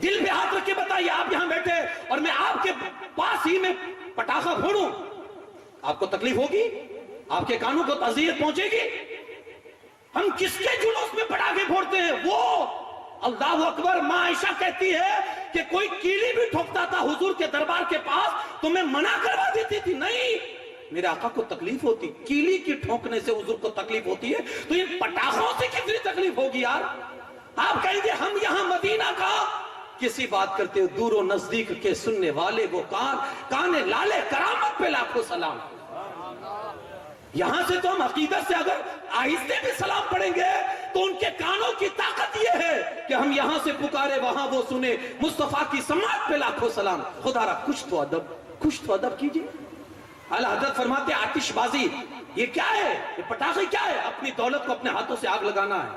دل پہ ہاتھ رکھ کے بتائیے، آپ یہاں بیٹھے اور میں آپ کے پاس ہی میں پٹاخہ پھوڑوں، آپ کو تکلیف ہوگی؟ آپ کے کانوں کو اذیت پہنچے گی؟ ہم کس کے جلوس میں پٹاخے پھوڑتے ہیں؟ وہ اللہ اکبر، ماں عائشہ کہتی ہے کہ کوئی کیلی بھی ٹھوکتا تھا حضور کے دربار کے پاس تو میں منع کروا دیتی تھی، نہیں میرے آقا کو تکلیف ہوتی، کیلی کی ٹھونکنے سے حضور کو تکلیف ہوتی ہے تو یہ پٹاخوں سے کتنی تکلیف ہوگی یار؟ آپ کہیں گے ہم یہاں مدینہ کا کسی بات کرتے ہو، دور و نزدیک کے سننے والے وہ کان لالے کرامت پہ لاکھوں سلام۔ یہاں سے تو ہم عقیدت سے اگر آہستہ بھی سلام پڑھیں گے تو ان کے کانوں کی طاقت یہ ہے کہ ہم یہاں سے پکارے وہاں وہ سنے، مصطفیٰ کی سماعت پہ لاکھوں سلام۔ خدا را کچھ تو ادب کیجئے۔ اعلیٰ حضرت فرماتے آتش بازی یہ کیا ہے؟ یہ پٹاخے کیا ہے؟ اپنی دولت کو اپنے ہاتھوں سے آگ لگانا ہے۔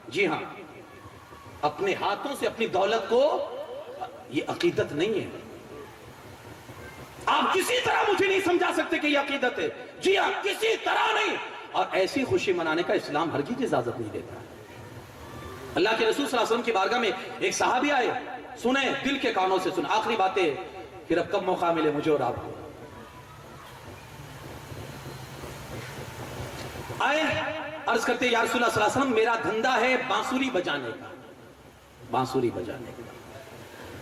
جی ہاں، اپنے ہاتھوں سے اپنی دولت کو، یہ عقیدت نہیں ہے۔ آپ کسی طرح مجھے نہیں سمجھا سکتے کہ یہ عقیدت ہے، جی ہاں کسی طرح نہیں۔ اور ایسی خوشی منانے کا اسلام ہرگز اجازت نہیں دیتا۔ اللہ کے رسول صلی اللہ علیہ وسلم کی بارگاہ میں ایک صحابی آئے، سنیں دل کے کانوں سے سنیں، آخری باتیں، پھر اب کب موقع ملے مجھے اور آپ کو۔ آئے عرض کرتے یا رسول اللہ صلی اللہ علیہ وسلم میرا دھندا ہے بانسری بجانے کا، بانسری بجانے کا،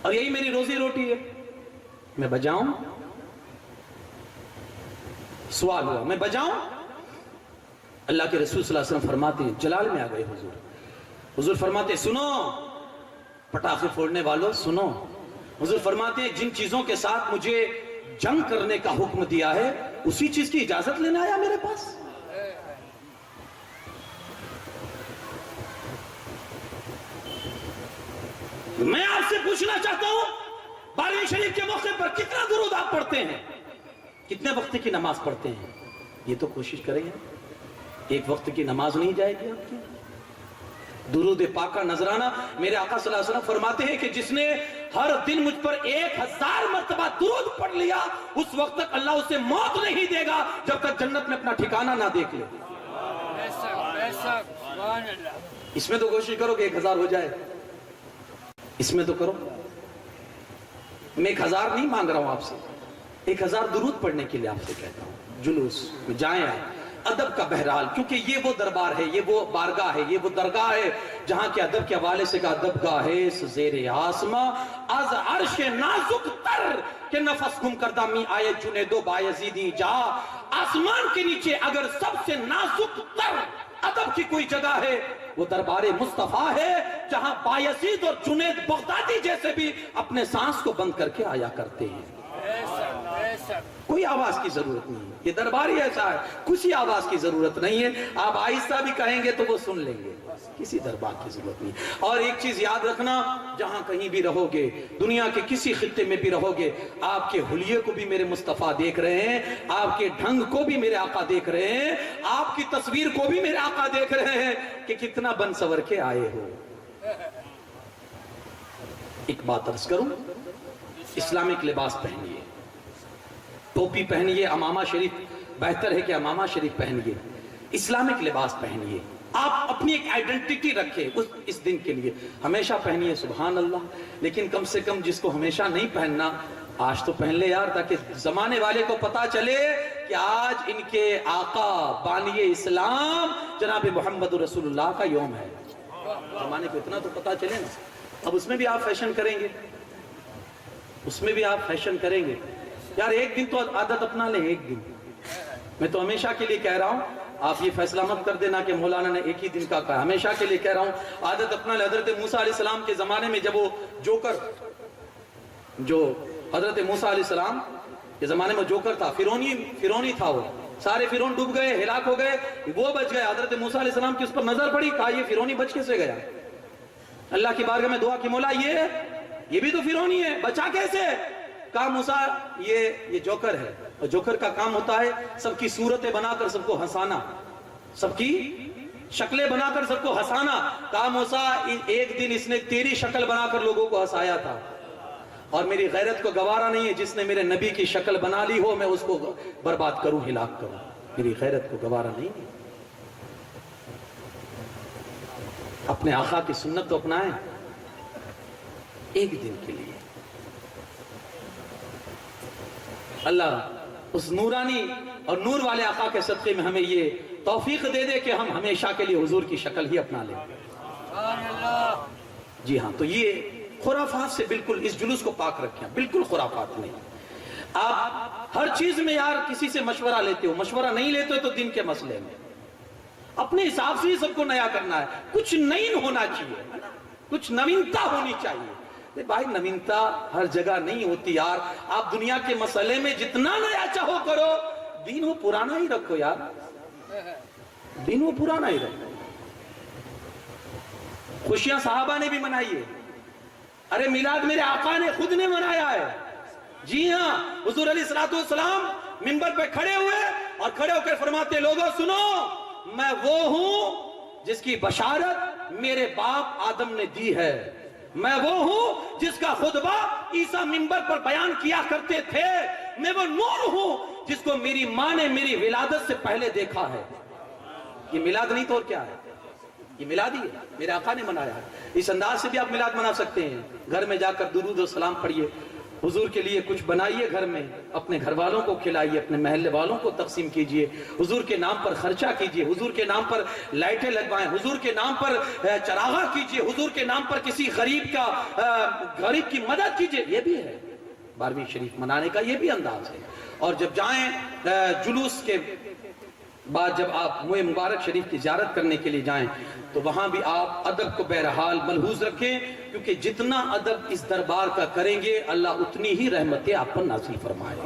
اور یہی میری روزی روٹی ہے، میں بجاؤں؟ سوال ہوا میں بجاؤں؟ اللہ کے رسول صلی اللہ علیہ وسلم فرماتے ہیں، جلال میں آ گئے حضور فرماتے ہیں سنو پٹاخے پھوڑنے والوں سنو، حضور فرماتے ہیں جن چیزوں کے ساتھ مجھے جنگ کرنے کا حکم دیا ہے اسی چیز کی اجازت لینے آیا میرے پاس؟ میں آپ سے پوچھنا چاہتا ہوں 12ویں شریف کے موقع پر کتنا درود آپ پڑھتے ہیں؟ کتنے وقت کی نماز پڑھتے ہیں؟ یہ تو کوشش کریں گے، ایک وقت کی نماز نہیں جائے گی آپ کی۔ درود پاک کا نذرانہ میرے آقا صلی اللہ علیہ وسلم فرماتے ہیں کہ جس نے ہر دن مجھ پر 1000 مرتبہ درود پڑھ لیا اس وقت تک اللہ اسے موت نہیں دے گا جب تک جنت میں اپنا ٹھکانہ نہ دیکھ لے۔ اس میں تو کوشش کرو کہ 1000 ہو جائے، اس میں تو کرو۔ میں 1000 نہیں مانگ رہا ہوں آپ سے، 1000 درود پڑھنے کے لیے آپ سے کہتا ہوں۔ جلوس میں جائیں ادب کا بہرحال، کیونکہ یہ وہ دربار ہے، یہ وہ بارگاہ ہے، یہ وہ درگاہ ہے جہاں کے ادب کے حوالے سے کا ادب گاہ ہے زیر آسماں از عرش نازک تر کہ نفس گم کردہ می آئے جنیدو بایزیدی جا۔ آسمان کے نیچے اگر سب سے نازک تر ادب کی کوئی جگہ ہے وہ دربار مصطفیٰ ہے جہاں بایزید اور جنید بغدادی جیسے بھی اپنے سانس کو بند کر کے آیا کرتے ہیں۔ کوئی آواز کی ضرورت نہیں ہے، یہ دربار ہی ایسا ہے، کسی آواز کی ضرورت نہیں ہے، آپ آہستہ بھی کہیں گے تو وہ سن لیں گے، کسی دربار کی ضرورت نہیں۔ اور ایک چیز یاد رکھنا، جہاں کہیں بھی رہو گے، دنیا کے کسی خطے میں بھی رہو گے، آپ کے حلیے کو بھی میرے مصطفیٰ دیکھ رہے ہیں، آپ کے ڈھنگ کو بھی میرے آقا دیکھ رہے ہیں، آپ کی تصویر کو بھی میرے آقا دیکھ رہے ہیں کہ کتنا بن سور کے آئے ہو۔ ایک بات عرض کروں، اسلامک لباس پہنیے، ٹوپی پہنیے، امامہ شریف بہتر ہے کہ امامہ شریف پہنیے، اسلامک لباس پہنیے، آپ اپنی ایک آئیڈنٹیٹی رکھیں اس دن کے لیے، ہمیشہ پہنیے، سبحان اللہ۔ لیکن کم سے کم جس کو ہمیشہ نہیں پہننا، آج تو پہن لے یار، تاکہ زمانے والے کو پتا چلے کہ آج ان کے آقا بانی اسلام جناب محمد رسول اللہ کا یوم ہے۔ زمانے کو اتنا تو پتا چلے نا۔ اب اس میں بھی آپ فیشن کریں گے، اس میں بھی آپ فیشن کریں گے یار، ایک دن تو عادت اپنا لیں، ایک دن۔ میں تو ہمیشہ کے لیے کہہ رہا ہوں، آپ یہ فیصلہ مت کر دینا کہ مولانا نے ایک ہی دن کا کہا، ہمیشہ کے لیے کہہ رہا ہوں عادت اپنا لیں۔ حضرت موسیٰ علیہ السلام کے زمانے میں جب وہ جوکر، جو حضرت موسیٰ علیہ السلام کے زمانے میں جوکر تھا، فرعونی تھا، وہ سارے فرعون ڈوب گئے، ہلاک ہو گئے، وہ بچ گئے۔ حضرت موسیٰ علیہ السلام کی اس پر نظر پڑی، کہا یہ فرعونی بچ کیسے گیا؟ اللہ کی بارگاہ میں دعا کی، مولا یہ بھی تو فرعونی ہے، بچا کیسے؟ کہا موسیٰ یہ جوکر ہے، اور جوکر کا کام ہوتا ہے سب کی صورتیں بنا کر سب کو ہنسانا، سب کی شکلیں بنا کر سب کو ہنسانا۔ کہا موسیٰ ایک دن اس نے تیری شکل بنا کر لوگوں کو ہنسایا تھا، اور میری غیرت کو گوارا نہیں ہے جس نے میرے نبی کی شکل بنا لی ہو میں اس کو برباد کروں، ہلاک کروں، میری غیرت کو گوارا نہیں ہے۔ اپنے آقا کی سنت تو اپنائیں ایک دن کے لیے۔ اللہ اس نورانی اور نور والے آقا کے صدقے میں ہمیں یہ توفیق دے دے کہ ہم ہمیشہ کے لیے حضور کی شکل ہی اپنا لیں۔ جی ہاں، تو یہ خرافات سے بالکل اس جلوس کو پاک رکھیں، بالکل خرافات نہیں۔ آپ ہر چیز میں یار کسی سے مشورہ لیتے ہو، مشورہ نہیں لیتے ہو تو دن کے مسئلے میں اپنے حساب سے ہی سب کو نیا کرنا ہے، کچھ نئی ہونا چاہیے، کچھ نوینتا ہونی چاہیے۔ بھائی نوینتا ہر جگہ نہیں ہوتی یار، آپ دنیا کے مسئلے میں جتنا نیا چاہو کرو، دین وہ پرانا ہی رکھو یار، دین وہ پرانا ہی رکھو۔ خوشیاں صحابہ نے بھی منائی ہے، ارے میلاد میرے آقا نے خود نے منایا ہے۔ جی ہاں، حضور علیہ السلام منبر پہ کھڑے ہوئے اور کھڑے ہو کر فرماتے لوگوں سنو، میں وہ ہوں جس کی بشارت میرے باپ آدم نے دی ہے، میں وہ ہوں جس کا خطبہ عیسیٰ منبر پر بیان کیا کرتے تھے، میں وہ نور ہوں جس کو میری ماں نے میری ولادت سے پہلے دیکھا ہے۔ یہ میلاد نہیں تو اور کیا ہے؟ یہ میلاد ہی ہے، میرے آقا نے منایا ہے۔ اس انداز سے بھی آپ میلاد منا سکتے ہیں، گھر میں جا کر درود و سلام پڑھیے، حضور کے لیے کچھ بنائیے گھر میں، اپنے گھر والوں کو کھلائیے، اپنے محلے والوں کو تقسیم کیجئے، حضور کے نام پر خرچہ کیجئے، حضور کے نام پر لائٹیں لگوائیں، حضور کے نام پر چراغاں کیجئے، حضور کے نام پر کسی غریب کی مدد کیجئے۔ یہ بھی ہے 12ویں شریف منانے کا، یہ بھی انداز ہے۔ اور جب جائیں جلوس کے بعد جب آپ موئے مبارک شریف کی زیارت کرنے کے لیے جائیں تو وہاں بھی آپ ادب کو بہرحال ملحوظ رکھیں، کیونکہ جتنا ادب اس دربار کا کریں گے اللہ اتنی ہی رحمتیں آپ پر نازل فرمائے۔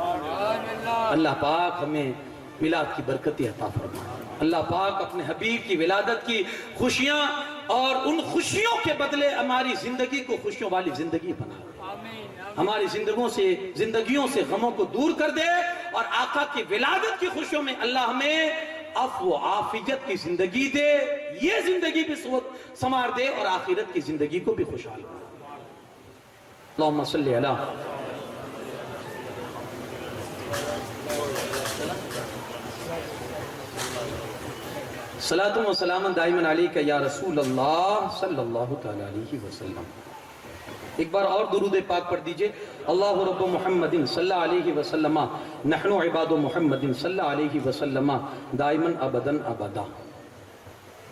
اللہ پاک ہمیں میلاد کی برکتیں عطا فرمائے۔ اللہ پاک اپنے حبیب کی ولادت کی خوشیاں اور ان خوشیوں کے بدلے ہماری زندگی کو خوشیوں والی زندگی بنا دے، ہماری زندگیوں سے غموں کو دور کر دے، اور آقا کی ولادت کی خوشیوں میں اللہ ہمیں عفو و عافیت کی زندگی دے، یہ زندگی بھی سنوار دے اور آخرت کی زندگی کو بھی خوشحال دے۔ اللہم صلی علی صلاۃ و سلام دائما علیک یا رسول اللہ صلی اللہ تعالی علیہ وسلم۔ ایک بار اور درود پاک پڑھ دیجئے، اللہ رب محمد صلی اللہ علیہ وسلم نحن عباد محمد صلی اللہ علیہ وسلم دائما ابدا ابدا۔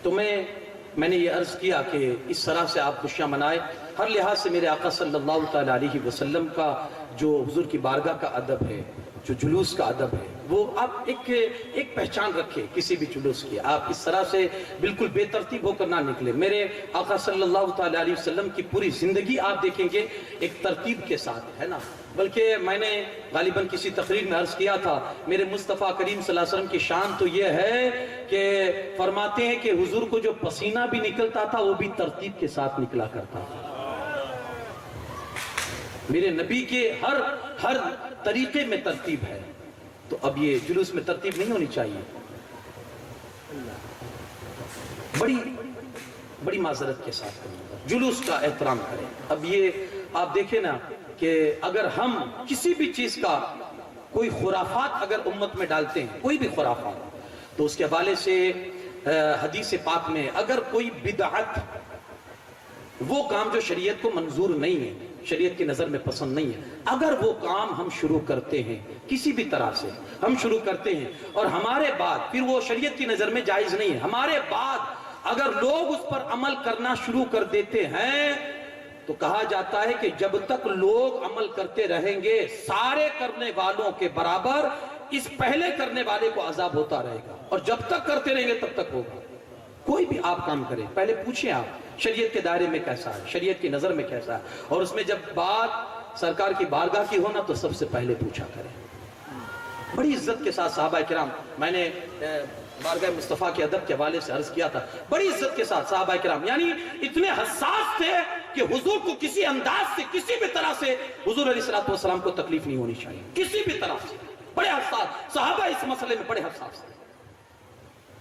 تو میں نے یہ عرض کیا کہ اس طرح سے آپ خوشیاں منائے، ہر لحاظ سے میرے آقا صلی اللہ تعالی علیہ وسلم کا جو حضور کی بارگاہ کا ادب ہے، جو جلوس کا ادب ہے، وہ آپ ایک پہچان رکھیں کسی بھی جلوس کی، آپ اس طرح سے بالکل بے ترتیب ہو کر نہ نکلے۔ میرے آقا صلی اللہ تعالی علیہ وسلم کی پوری زندگی آپ دیکھیں گے ایک ترتیب کے ساتھ ہے نا، بلکہ میں نے غالباً کسی تقریر میں عرض کیا تھا، میرے مصطفیٰ کریم صلی اللہ علیہ وسلم کی شان تو یہ ہے کہ فرماتے ہیں کہ حضور کو جو پسینہ بھی نکلتا تھا وہ بھی ترتیب کے ساتھ نکلا کرتا تھا۔ میرے نبی کے ہر طریقے میں ترتیب ہے، تو اب یہ جلوس میں ترتیب نہیں ہونی چاہیے، بڑی معذرت کے ساتھ جلوس کا احترام کریں۔ اب یہ آپ دیکھیں نا کہ اگر ہم کسی بھی چیز کا کوئی خرافات اگر امت میں ڈالتے ہیں، کوئی بھی خرافات، تو اس کے حوالے سے حدیث پاک میں اگر کوئی بدعت، وہ کام جو شریعت کو منظور نہیں ہے، شریعت کی نظر میں پسند نہیں ہے، اگر وہ کام ہم شروع کرتے ہیں کسی بھی طرح سے ہم شروع کرتے ہیں اور ہمارے بعد پھر وہ شریعت کی نظر میں جائز نہیں ہے، ہمارے بعد اگر لوگ اس پر عمل کرنا شروع کر دیتے ہیں تو کہا جاتا ہے کہ جب تک لوگ عمل کرتے رہیں گے سارے کرنے والوں کے برابر اس پہلے کرنے والے کو عذاب ہوتا رہے گا، اور جب تک کرتے رہیں گے تب تک ہوگا۔ کوئی بھی آپ کام کریں پہلے پوچھیں آپ شریعت کے دائرے میں کیسا ہے، شریعت کی نظر میں کیسا ہے، اور اس میں جب بات سرکار کی بارگاہ کی ہونا تو سب سے پہلے پوچھا کریں۔ بڑی عزت کے ساتھ صحابہ کرام، میں نے بارگاہ مصطفیٰ کے ادب کے حوالے سے عرض کیا تھا، بڑی عزت کے ساتھ صحابہ کرام یعنی اتنے حساس تھے کہ حضور کو کسی انداز سے کسی بھی طرح سے حضور علیہ السلام کو تکلیف نہیں ہونی چاہیے، کسی بھی طرح سے۔ بڑے حساس صحابہ اس مسئلے میں بڑے حساس تھے۔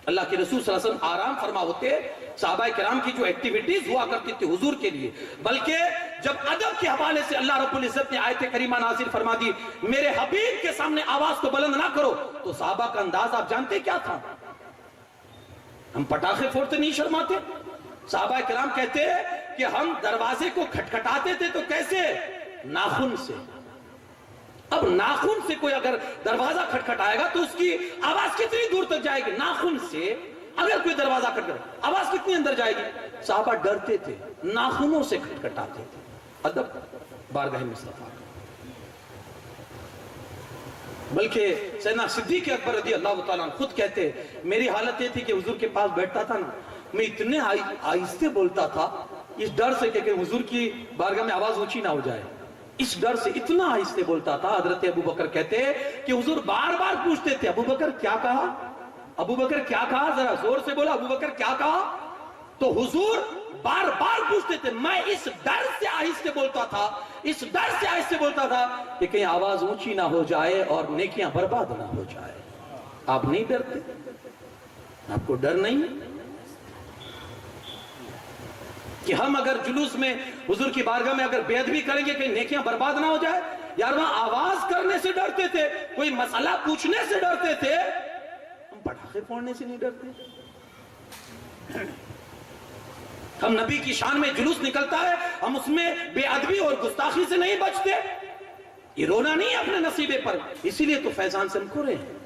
اللہ کے رسول صلی اللہ علیہ وسلم آرام فرما ہوتے صحابہ کرام کی جو ایکٹیویٹیز ہوا کرتی تھی حضور کے لیے، بلکہ جب ادب کے حوالے سے اللہ رب العزت نے آیت کریمہ نازل فرما دی میرے حبیب کے سامنے آواز کو بلند نہ کرو، تو صحابہ کا انداز آپ جانتے کیا تھا؟ ہم پٹاخے پھوڑتے نہیں شرماتے؟ صحابہ کرام کہتے کہ ہم دروازے کو کھٹکھٹاتے تھے تو کیسے؟ ناخن سے۔ اب ناخن سے کوئی اگر دروازہ کھٹکھٹائے گا تو اس کی آواز کتنی دور تک جائے گی؟ ناخن سے اگر کوئی دروازہ کھٹکھٹائے آواز کتنی اندر جائے گی؟ صحابہ ڈرتے تھے، ناخنوں سے کھٹکھٹاتے تھے۔ ادب بارگاہ مصطفیٰ۔ بلکہ سیدنا صدیق اکبر رضی اللہ تعالیٰ عنہ خود کہتے میری حالت یہ تھی کہ حضور کے پاس بیٹھتا تھا نا، میں اتنے آہستہ بولتا تھا اس ڈر سے کہ حضور کی بارگاہ میں آواز اونچی نہ ہو جائے، اس ڈر سے اتنا آہستہ بولتا تھا۔ حضرت ابو بکر کہتے کہ حضور بار بار پوچھتے تھے ابو بکر کیا کہا، ابو بکر کیا کہا، ذرا زور سے بولا ابو بکر کیا کہا، تو حضور بار بار پوچھتے تھے۔ میں اس ڈر سے آہستہ بولتا تھا، اس ڈر سے آہستہ بولتا تھا کہ کہیں آواز اونچی نہ ہو جائے اور نیکیاں برباد نہ ہو جائے۔ آپ نہیں ڈرتے؟ آپ کو ڈر نہیں کہ ہم اگر جلوس میں حضور کی بارگاہ میں اگر بے ادبی کریں گے کہ نیکیاں برباد نہ ہو جائے؟ یار وہاں آواز کرنے سے ڈرتے تھے، کوئی مسئلہ پوچھنے سے ڈرتے تھے، ہم پٹاخے پھوڑنے سے نہیں ڈرتے۔ ہم نبی کی شان میں جلوس نکلتا ہے، ہم اس میں بے ادبی اور گستاخی سے نہیں بچتے۔ یہ رونا نہیں ہے اپنے نصیبے پر، اسی لیے تو فیضان سے ہم کو رہے ہیں۔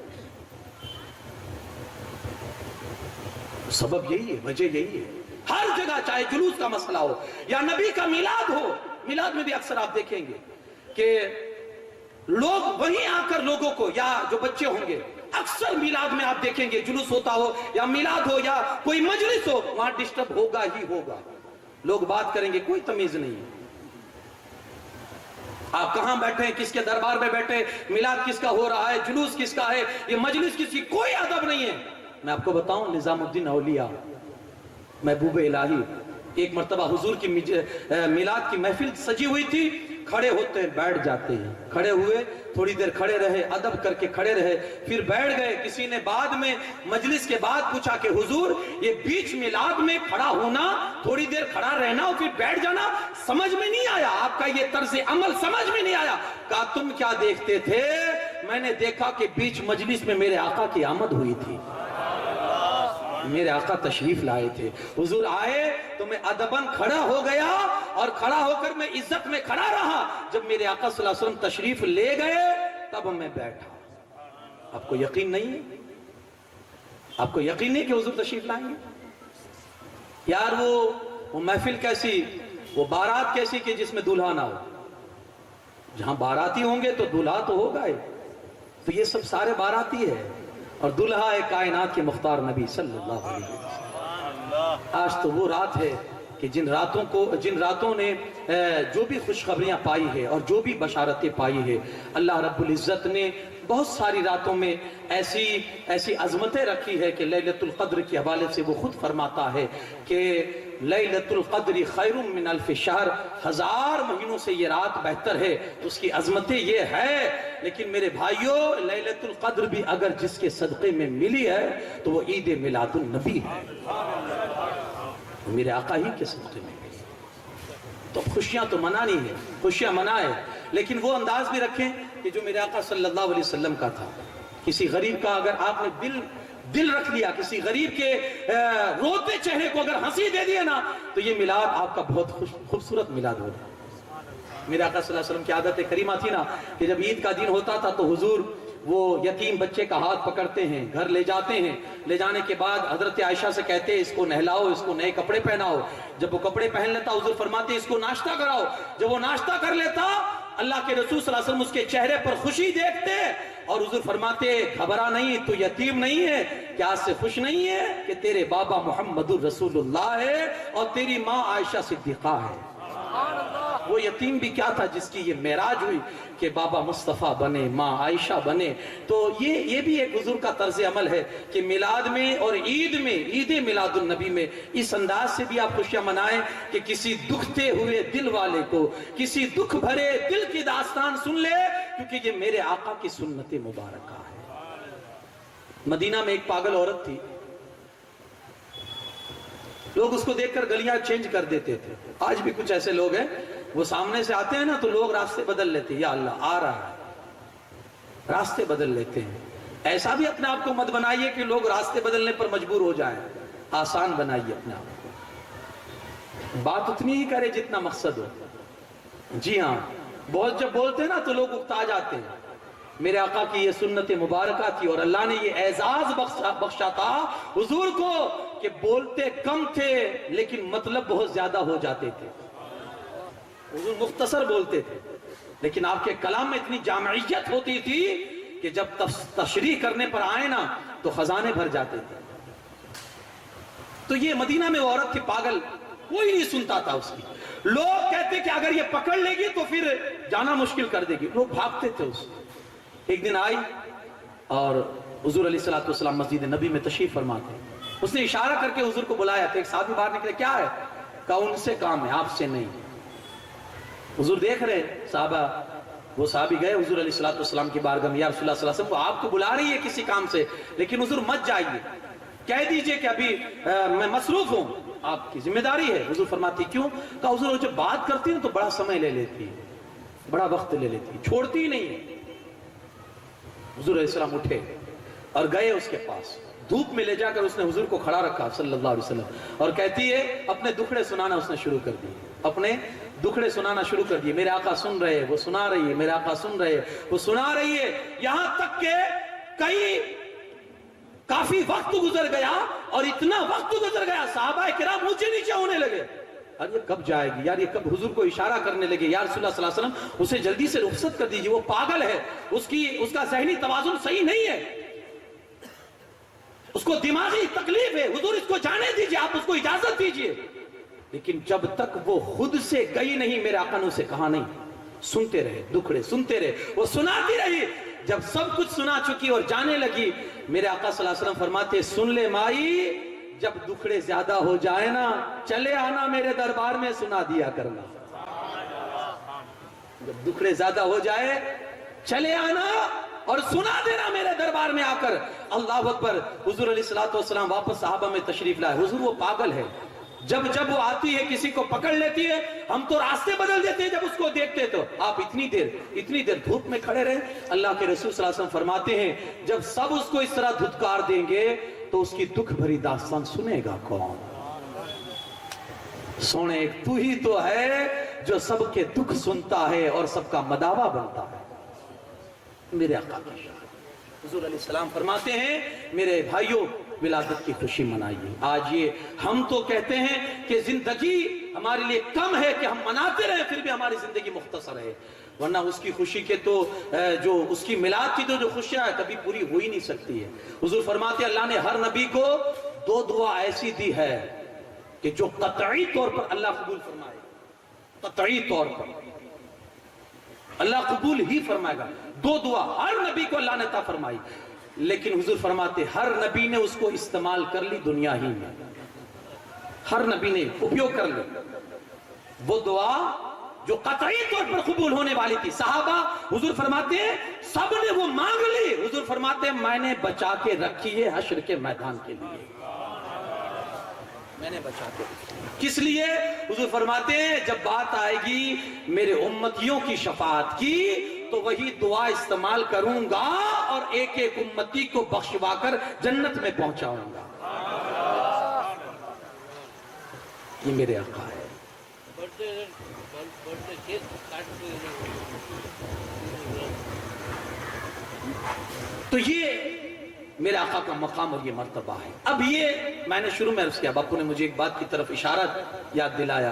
سبب یہی ہے، وجہ یہی ہے۔ ہر جگہ چاہے جلوس کا مسئلہ ہو یا نبی کا میلاد ہو، میلاد میں بھی اکثر آپ دیکھیں گے کہ لوگ وہیں آ کر لوگوں کو، یا جو بچے ہوں گے اکثر میلاد میں آپ دیکھیں گے جلوس ہوتا ہو یا میلاد ہو یا کوئی مجلس ہو، وہاں ڈسٹرب ہوگا ہی ہوگا، لوگ بات کریں گے، کوئی تمیز نہیں ہے۔ آپ کہاں بیٹھے ہیں، کس کے دربار میں بیٹھے، میلاد کس کا ہو رہا ہے، جلوس کس کا ہے، یہ مجلس کس کی، کوئی ادب نہیں ہے۔ میں آپ کو بتاؤں نظام الدین اولیاء محبوب الہی ایک مرتبہ حضور کی میلاد کی محفل سجی ہوئی تھی، کھڑے ہوتے ہیں بیٹھ جاتے ہیں، کھڑے ہوئے تھوڑی دیر کھڑے رہے، ادب کر کے کھڑے رہے، پھر بیٹھ گئے۔ کسی نے بعد میں مجلس کے بعد پوچھا کہ حضور یہ بیچ میلاد میں کھڑا ہونا، تھوڑی دیر کھڑا رہنا اور پھر بیٹھ جانا سمجھ میں نہیں آیا، آپ کا یہ طرز عمل سمجھ میں نہیں آیا۔ کہا تم کیا دیکھتے تھے؟ میں نے دیکھا کہ بیچ مجلس میں میرے آقا کی آمد ہوئی تھی، میرے آقا تشریف لائے تھے، حضور آئے تو میں ادباً کھڑا ہو گیا اور کھڑا ہو کر میں عزت میں کھڑا رہا، جب میرے آقا صلی اللہ علیہ وسلم تشریف لے گئے تب میں بیٹھا۔ آپ کو یقین نہیں ہے؟ آپ کو یقین نہیں کہ حضور تشریف لائیں گے؟ یار وہ محفل کیسی، وہ بارات کیسی کہ جس میں دولہا نہ ہو؟ جہاں باراتی ہوں گے تو دولہا تو ہوگا ہی، تو یہ سب سارے باراتی ہے، اور دلہا ہے کائنات کے مختار نبی صلی اللہ علیہ وسلم۔ آج تو وہ رات ہے کہ جن راتوں نے جو بھی خوشخبریاں پائی ہے اور جو بھی بشارتیں پائی ہے، اللہ رب العزت نے بہت ساری راتوں میں ایسی عظمتیں رکھی ہے کہ لیلۃ القدر کے حوالے سے وہ خود فرماتا ہے کہ لیلۃ القدر خیر من الف شہر، 1000 مہینوں سے یہ رات بہتر ہے، تو اس کی عظمتیں یہ ہے۔ لیکن میرے بھائیوں، لیلۃ القدر بھی اگر جس کے صدقے میں ملی ہے تو وہ عید میلاد النبی ہے، میرے آقا ہی کے صدقے میں ملی، تو خوشیاں تو منانی ہے، خوشیاں منائے۔ لیکن وہ انداز بھی رکھیں کہ جو میرے آقا صلی اللہ علیہ وسلم کا تھا. کسی غریب کا اگر آپ نے دل رکھ لیا, کسی غریب کے روتے چہرے کو اگر ہنسی دے دیا نا, تو یہ میلاد آپ کا بہت خوبصورت میلاد ہوگا. میرے آقا صلی اللہ علیہ وسلم کی عادت کریمہ تھی نا کہ جب عید کا دن ہوتا تھا تو حضور وہ یتیم بچے کا ہاتھ پکڑتے ہیں, گھر لے جاتے ہیں. لے جانے کے بعد حضرت عائشہ سے کہتے ہیں اس کو نہلاؤ, اس کو نئے کپڑے پہناؤ. جب وہ کپڑے پہن لیتا حضور فرماتے ہیں اس کو ناشتہ کراؤ. جب وہ ناشتہ کر لیتا اللہ کے رسول صلی اللہ علیہ وسلم اس کے چہرے پر خوشی دیکھتے اور حضور فرماتے گھبرا نہیں, تو یتیم نہیں ہے, کیا اس سے خوش نہیں ہے کہ تیرے بابا محمد الرسول اللہ ہے اور تیری ماں عائشہ صدیقہ ہے. وہ یتیم بھی کیا تھا جس کی یہ معراج ہوئی کہ بابا مصطفیٰ بنے, ماں عائشہ بنے. تو یہ بھی ایک حضور کا طرز عمل ہے کہ میلاد میں اور عید میں, عید میلاد النبی میں اس انداز سے بھی آپ خوشیاں منائیں کہ کسی دکھتے ہوئے دل والے کو کسی دکھ بھرے دل کی داستان سن لے, کیونکہ یہ میرے آقا کی سنت مبارکہ ہے. مدینہ میں ایک پاگل عورت تھی, لوگ اس کو دیکھ کر گلیاں چینج کر دیتے تھے. آج بھی کچھ ایسے لوگ ہیں, وہ سامنے سے آتے ہیں نا تو لوگ راستے بدل لیتے ہیں, یا اللہ آ رہا ہے, راستے بدل لیتے ہیں. ایسا بھی اپنے آپ کو مت بنائیے کہ لوگ راستے بدلنے پر مجبور ہو جائیں. آسان بنائیے اپنے آپ کو, بات اتنی ہی کرے جتنا مقصد ہو. جی ہاں, بہت جب بولتے ہیں نا تو لوگ اکتا جاتے ہیں. میرے آقا کی یہ سنت مبارکہ تھی اور اللہ نے یہ اعزاز بخشا تھا حضور کو کہ بولتے کم تھے لیکن مطلب بہت زیادہ ہو جاتے تھے. حضور مختصر بولتے تھے لیکن آپ کے کلام میں اتنی جامعیت ہوتی تھی کہ جب تشریح کرنے پر آئے نا تو خزانے بھر جاتے تھے. تو یہ مدینہ میں وہ عورت تھی پاگل, کوئی نہیں سنتا تھا اس کی. لوگ کہتے کہ اگر یہ پکڑ لے گی تو پھر جانا مشکل کر دے گی. لوگ بھاگتے تھے اس سے. ایک دن آئی اور حضور علیہ السلام مسجد نبی میں تشریف فرما تھے. اس نے اشارہ کر کے حضور کو بلایا تھا. ایک صحابی باہر نکلے, کیا ہے؟ کہا ان سے کام ہے, آپ سے نہیں. حضور دیکھ رہے صحابہ, وہ صحابی گئے حضور علیہ السلام کی بارگاہ میں, یا رسول اللہ صلی اللہ علیہ وسلم, وہ آپ کو بلا رہی ہے کسی کام سے, لیکن حضور مت جائیے, کہہ دیجئے کہ ابھی میں مصروف ہوں, آپ کی ذمہ داری ہے. حضور فرماتی کیوں؟ کہا حضور وہ جب بات کرتی ہے تو بڑا سمے لے لیتی ہے, بڑا وقت لے لیتی ہے, چھوڑتی ہی نہیں ہے. حضور علیہ السلام اٹھے اور گئے اس کے پاس. دھوپ میں لے جا کر اس نے حضور کو کھڑا رکھا صلی اللہ علیہ وسلم اور کہتی ہے اپنے دکھڑے سنانا اس نے شروع کر دی. اپنے دکھڑے سنانا شروع کر دیے. میرے آقا سن رہے, وہ سنا رہی ہے, میرے آقا سن رہے, وہ سنا رہی ہے. یہاں تک کہ کافی وقت گزر گیا اور اتنا وقت گزر گیا صحابہ کرام اونچے نیچے ہونے لگے. یار یہ کب جائے گی, یار یہ کب, حضور کو اشارہ کرنے لگے, یا رسول اللہ صلی اللہ علیہ وسلم اسے جلدی سے رخصت کر دیجیے, وہ پاگل ہے, اس کا ذہنی توازن صحیح نہیں ہے, اس کو دماغی تکلیف ہے, حضور اس کو جانے دیجیے, آپ اس کو اجازت دیجیے. لیکن جب تک وہ خود سے گئی نہیں, میرے آقا نے اسے کہا نہیں, سنتے رہے, دکھڑے سنتے رہے, وہ سناتی رہی. جب سب کچھ سنا چکی اور جانے لگی, میرے آقا صلی اللہ علیہ وسلم فرماتے سن لے مائی, جب دکھڑے زیادہ ہو جائے نا چلے آنا میرے دربار میں, سنا دیا کرنا. جب دکھڑے زیادہ ہو جائے چلے آنا اور سنا دینا میرے دربار میں آ کر. اللہ اکبر. حضور علیہ السلام واپس صحابہ میں تشریف لائے. حضور وہ پاگل ہے, جب وہ آتی ہے کسی کو پکڑ لیتی ہے, ہم تو راستے بدل دیتے ہیں جب اس کو دیکھتے تو. آپ اتنی دیر دھوپ میں کھڑے رہے. اللہ کے رسول صلی اللہ علیہ وسلم فرماتے ہیں جب سب اس کو اس طرح دھتکار دیں گے تو اس کی دکھ بھری داستان سنے گا کون؟ سونے ایک تو ہی تو ہے جو سب کے دکھ سنتا ہے اور سب کا مداوا بنتا ہے. میرے آقا کی شان. حضور علیہ السلام فرماتے ہیں میرے بھائیوں ولادت کی خوشی منائیے. آج یہ ہم تو کہتے ہیں کہ زندگی ہمارے لیے کم ہے کہ ہم مناتے رہیں, پھر بھی ہماری زندگی مختصر ہے, ورنہ اس کی خوشی کے تو جو اس کی میلاد کی جو خوشیاں کبھی پوری ہو ہی نہیں سکتی ہے. حضور فرماتے ہیں اللہ نے ہر نبی کو 2 دعا ایسی دی ہے کہ جو قطعی طور پر اللہ قبول فرمائے, قطعی طور پر اللہ قبول ہی فرمائے گا. 2 دعا ہر نبی کو اللہ نے عطا فرمائی, لیکن حضور فرماتے ہر نبی نے اس کو استعمال کر لی دنیا ہی میں, ہر نبی نے اپیوگ کر لی. وہ دعا جو قطعی طور پر قبول ہونے والی تھی, صحابہ حضور فرماتے ہیں سب نے وہ مانگ لی. حضور فرماتے ہیں میں نے بچا کے رکھی ہے حشر کے میدان کے لیے. میں نے بچا کے کس لیے؟ حضور فرماتے ہیں جب بات آئے گی میرے امتیوں کی شفاعت کی تو وہی دعا استعمال کروں گا اور ایک ایک امتی کو بخشوا کر جنت میں پہنچاؤں گا. یہ میرے آقا ہے. تو یہ میرے آقا کا مقام اور یہ مرتبہ ہے. اب یہ میں نے شروع میں عرض کیا، باپو نے مجھے ایک بات کی طرف اشارہ یاد دلایا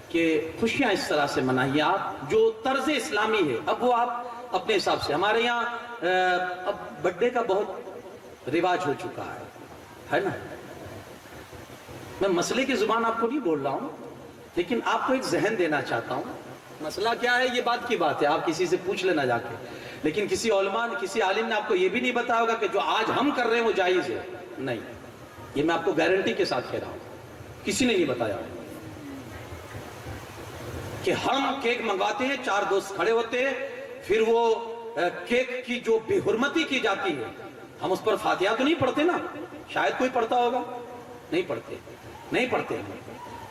کہ خوشیاں اس طرح سے منائیے آپ جو طرز اسلامی ہے. اب وہ آپ اپنے حساب سے، ہمارے یہاں اب برتھ ڈے کا بہت رواج ہو چکا ہے نا. میں مسئلے کی زبان آپ کو نہیں بول رہا ہوں، لیکن آپ کو ایک ذہن دینا چاہتا ہوں. مسئلہ کیا ہے یہ بات کی بات ہے، آپ کسی سے پوچھ لینا جا کے. لیکن کسی علماء نے، کسی عالم نے آپ کو یہ بھی نہیں بتایا ہوگا کہ جو آج ہم کر رہے ہیں وہ جائز ہے. نہیں، یہ میں آپ کو گارنٹی کے ساتھ کہہ رہا ہوں، کسی نے نہیں بتایا کہ ہم کیک منگواتے ہیں، 4 دوست کھڑے ہوتے ہیں، پھر وہ کیک کی جو بے حرمتی کی جاتی ہے ہم اس پر فاتحہ تو نہیں پڑھتے نا. شاید کوئی پڑھتا ہوگا، نہیں پڑھتے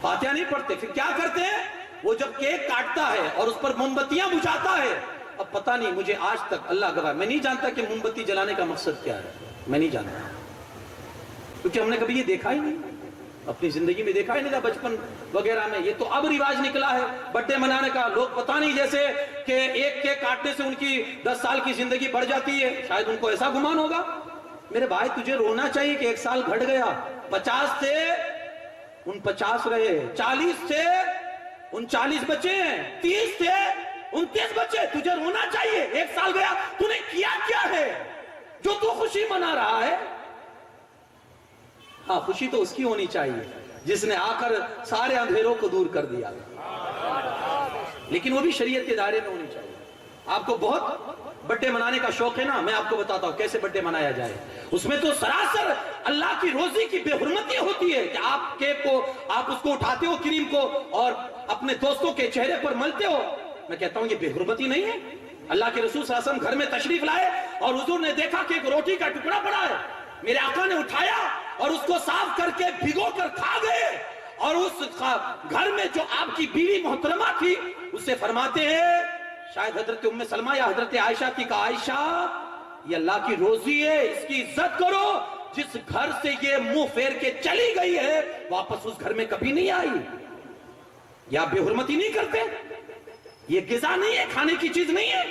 فاتحہ نہیں پڑھتے. پھر کیا کرتے ہیں؟ وہ جب کیک کاٹتا ہے اور اس پر موم بتیاں بجھاتا ہے، اب پتہ نہیں، مجھے آج تک اللہ گواہ میں نہیں جانتا کہ موم بتی جلانے کا مقصد کیا ہے. میں نہیں جانتا کیونکہ ہم نے کبھی یہ دیکھا ہی نہیں، اپنی زندگی میں دیکھا ہی نہیں تھا. بچپن وغیرہ میں یہ تو اب رواج نکلا ہے برتھ ڈے منانے کا. لوگ پتہ نہیں جیسے کہ ایک کیک کاٹنے سے ان کی 10 سال کی زندگی بڑھ جاتی ہے، شاید ان کو ایسا گمان ہوگا. میرے بھائی تجھے رونا چاہیے کہ 1 سال گھٹ گیا. 50 تھے 49 رہے، 40 تھے 39 بچے ہیں، 30 تھے 29 بچے. تجھے رونا چاہیے 1 سال گیا. تو نے کیا ہے جو تو خوشی منا رہا ہے؟ ہاں، خوشی تو اس کی ہونی چاہیے جس نے آ کر سارے اندھیروں کو دور کر دیا، لیکن وہ بھی شریعت کے دائرے میں ہونی چاہیے. آپ کو بہت برتھ ڈے منانے کا شوق ہے نا، میں آپ کو بتاتا ہوں کیسے برتھ ڈے منایا جائے. اس میں تو سراسر اللہ کی روزی کی بے حرمتی ہوتی ہے کہ آپ کیک کو، آپ اس کو اٹھاتے ہو کریم کو اور اپنے دوستوں کے چہرے پر ملتے ہو. میں کہتا ہوں یہ بے حرمتی نہیں ہے. اللہ کے رسول صلی اللہ علیہ وسلم گھر میں تشریف لائے اور حضور نے دیکھا کہ ایک روٹی کا ٹکڑا پڑا ہے. میرے آقا نے اٹھایا اور اس کو صاف کر کے بھگو کر کھا گئے. اور اس گھر میں جو آپ کی بیوی محترمہ تھی اس سے فرماتے ہیں، شاید حضرت ام سلمہ یا حضرت عائشہ تھی، کہ عائشہ یہ اللہ کی روزی ہے، اس کی عزت کرو. جس گھر سے یہ منہ پھیر کے چلی گئی ہے واپس اس گھر میں کبھی نہیں آئی. یا بے حرمتی نہیں کرتے؟ یہ غذا نہیں ہے، کھانے کی چیز نہیں ہے.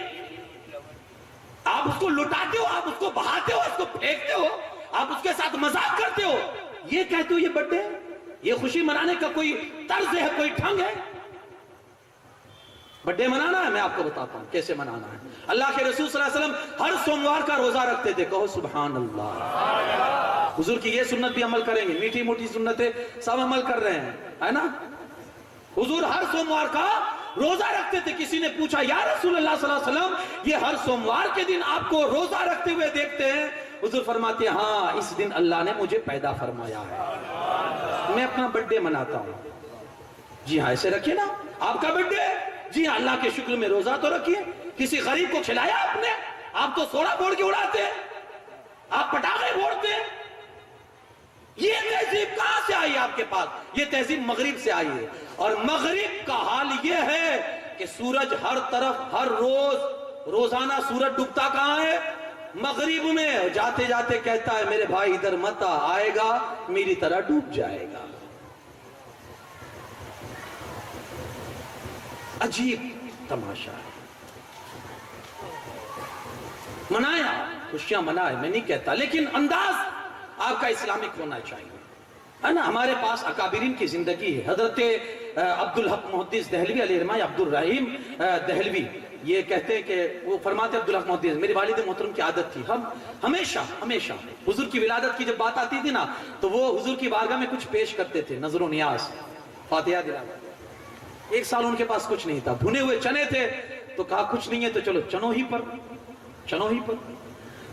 آپ اس کو لٹاتے ہو، آپ اس کو بہاتے ہو، اس کو پھینکتے ہو، آپ اس کے ساتھ مذاق کرتے ہو. یہ کہتے ہو یہ برتھ ڈے، یہ خوشی منانے کا کوئی طرز ہے، کوئی ڈھنگ ہے؟ برتھ ڈے منانا ہے، میں آپ کو بتاتا ہوں کیسے منانا ہے. اللہ کے رسول صلی اللہ علیہ وسلم ہر سوموار کا روزہ رکھتے تھے. کہو سبحان اللہ. حضور کی یہ سنت بھی عمل کریں گے، میٹھی موٹی سنتیں سب عمل کر رہے ہیں، ہے نا. حضور ہر سوموار کا روزہ رکھتے تھے. کسی نے پوچھا یا رسول اللہ صلی اللہ علیہ وسلم یہ ہر سوموار کے دن آپ کو روزہ رکھتے ہوئے دیکھتے ہیں؟ حضور فرماتے ہیں ہاں، اس دن اللہ نے مجھے پیدا فرمایا ہے، میں اپنا برتھ ڈے مناتا ہوں. جی ہاں، ایسے رکھیے نا آپ کا برتھ ڈے. جی ہاں، اللہ کے شکر میں روزہ تو رکھیے. کسی غریب کو کھلایا آپ نے؟ آپ تو سوڈا بوڑ کے اڑاتے ہیں، آپ پٹاخے بوڑتے ہیں. یہ تہذیب کہاں سے آئی آپ کے پاس؟ یہ تہذیب مغرب سے آئی ہے. اور مغرب کا حال یہ ہے کہ سورج ہر طرف ہر روز روزانہ سورج ڈوبتا کہاں ہے؟ مغرب میں. جاتے جاتے کہتا ہے میرے بھائی ادھر مت آئے گا میری طرح ڈوب جائے گا. عجیب تماشا ہے. منایا، خوشیاں منائے، میں نہیں کہتا، لیکن انداز آپ کا اسلامک ہونا چاہیے، ہے نا. ہمارے پاس اکابرین کی زندگی ہے. حضرت عبدالحق محدث دہلوی علیہ رحمہ یا عبدالرحیم دہلوی یہ کہتے ہیں کہ وہ فرماتے عبدالحق محدث، میری والد محترم کی عادت تھی، ہم ہمیشہ حضور کی ولادت کی جب بات آتی تھی نا تو وہ حضور کی بارگاہ میں کچھ پیش کرتے تھے، نظر و نیاز، فاتحہ دلاتے. ایک سال ان کے پاس کچھ نہیں تھا، بھنے ہوئے چنے تھے، تو کہا کچھ نہیں ہے تو چلو چنوں ہی پر.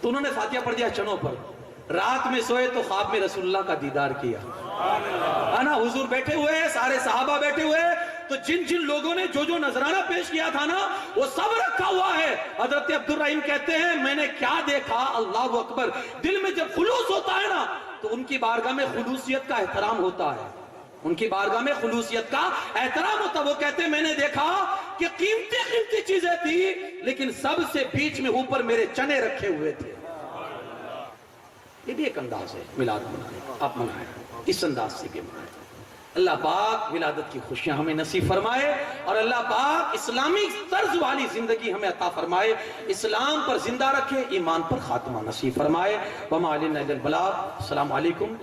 تو انہوں نے فاتحہ پڑھ دیا چنوں پر. رات میں سوئے تو خواب میں رسول اللہ کا دیدار کیا، ہے نا. حضور بیٹھے ہوئے، سارے صحابہ بیٹھے ہوئے، تو جن لوگوں نے جو نذرانہ پیش کیا تھا نا وہ سب رکھا ہوا ہے. حضرت عبدالرحیم کہتے ہیں میں نے کیا دیکھا، اللہ اکبر. دل میں جب خلوص ہوتا ہے نا تو ان کی بارگاہ میں خلوصیت کا احترام ہوتا ہے. ان کی بارگاہ میں خلوصیت کا احترام ہوتا. وہ کہتے ہیں میں نے دیکھا کہ قیمتی چیزیں تھی لیکن سب سے بیچ میں اوپر میرے چنے رکھے ہوئے تھے. یہ بھی ایک انداز ہے میلاد منانے کا. آپ منائیں اس انداز سے بھی منائیں. اللہ پاک ولادت کی خوشیاں ہمیں نصیب فرمائے اور اللہ پاک اسلامی طرز والی زندگی ہمیں عطا فرمائے. اسلام پر زندہ رکھے, ایمان پر خاتمہ نصیب فرمائے. وما علینا الا البلاغ. السلام علیکم.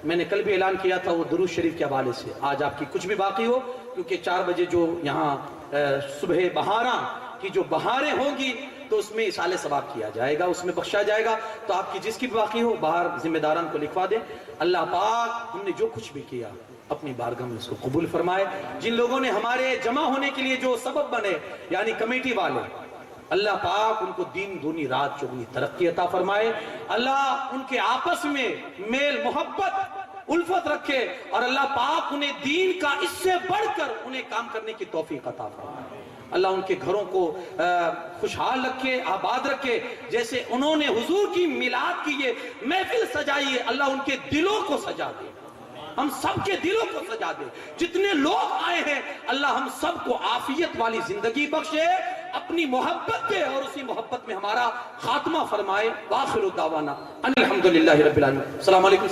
میں نے کل بھی اعلان کیا تھا وہ درود شریف کے حوالے سے, آج آپ کی کچھ بھی باقی ہو, کیونکہ 4 بجے جو یہاں صبح بہاراں کی جو بہاریں ہوں گی تو اس میں اصالہ ثواب کیا جائے گا, اس میں بخشا جائے گا. تو آپ کی جس کی بھی باقی ہو باہر ذمہ داران کو لکھوا دیں. اللہ پاک ہم نے جو کچھ بھی کیا اپنی بارگاہ میں اس کو قبول فرمائے. جن لوگوں نے ہمارے جمع ہونے کے لیے جو سبب بنے یعنی کمیٹی والے, اللہ پاک ان کو دین دونی رات چوگنی ترقی عطا فرمائے. اللہ ان کے آپس میں میل محبت الفت رکھے اور اللہ پاک انہیں دین کا اس سے بڑھ کر انہیں کام کرنے کی توفیق عطا فرمائے. اللہ ان کے گھروں کو خوشحال رکھے, آباد رکھے. جیسے انہوں نے حضور کی میلاد کی یہ محفل سجائی ہے, اللہ ان کے دلوں کو سجا دے, ہم سب کے دلوں کو سجا دے. جتنے لوگ آئے ہیں اللہ ہم سب کو عافیت والی زندگی بخشے, اپنی محبت دے اور اسی محبت میں ہمارا خاتمہ فرمائے. وآخر دعوانا ان الحمدللہ رب العالمین. السلام علیکم.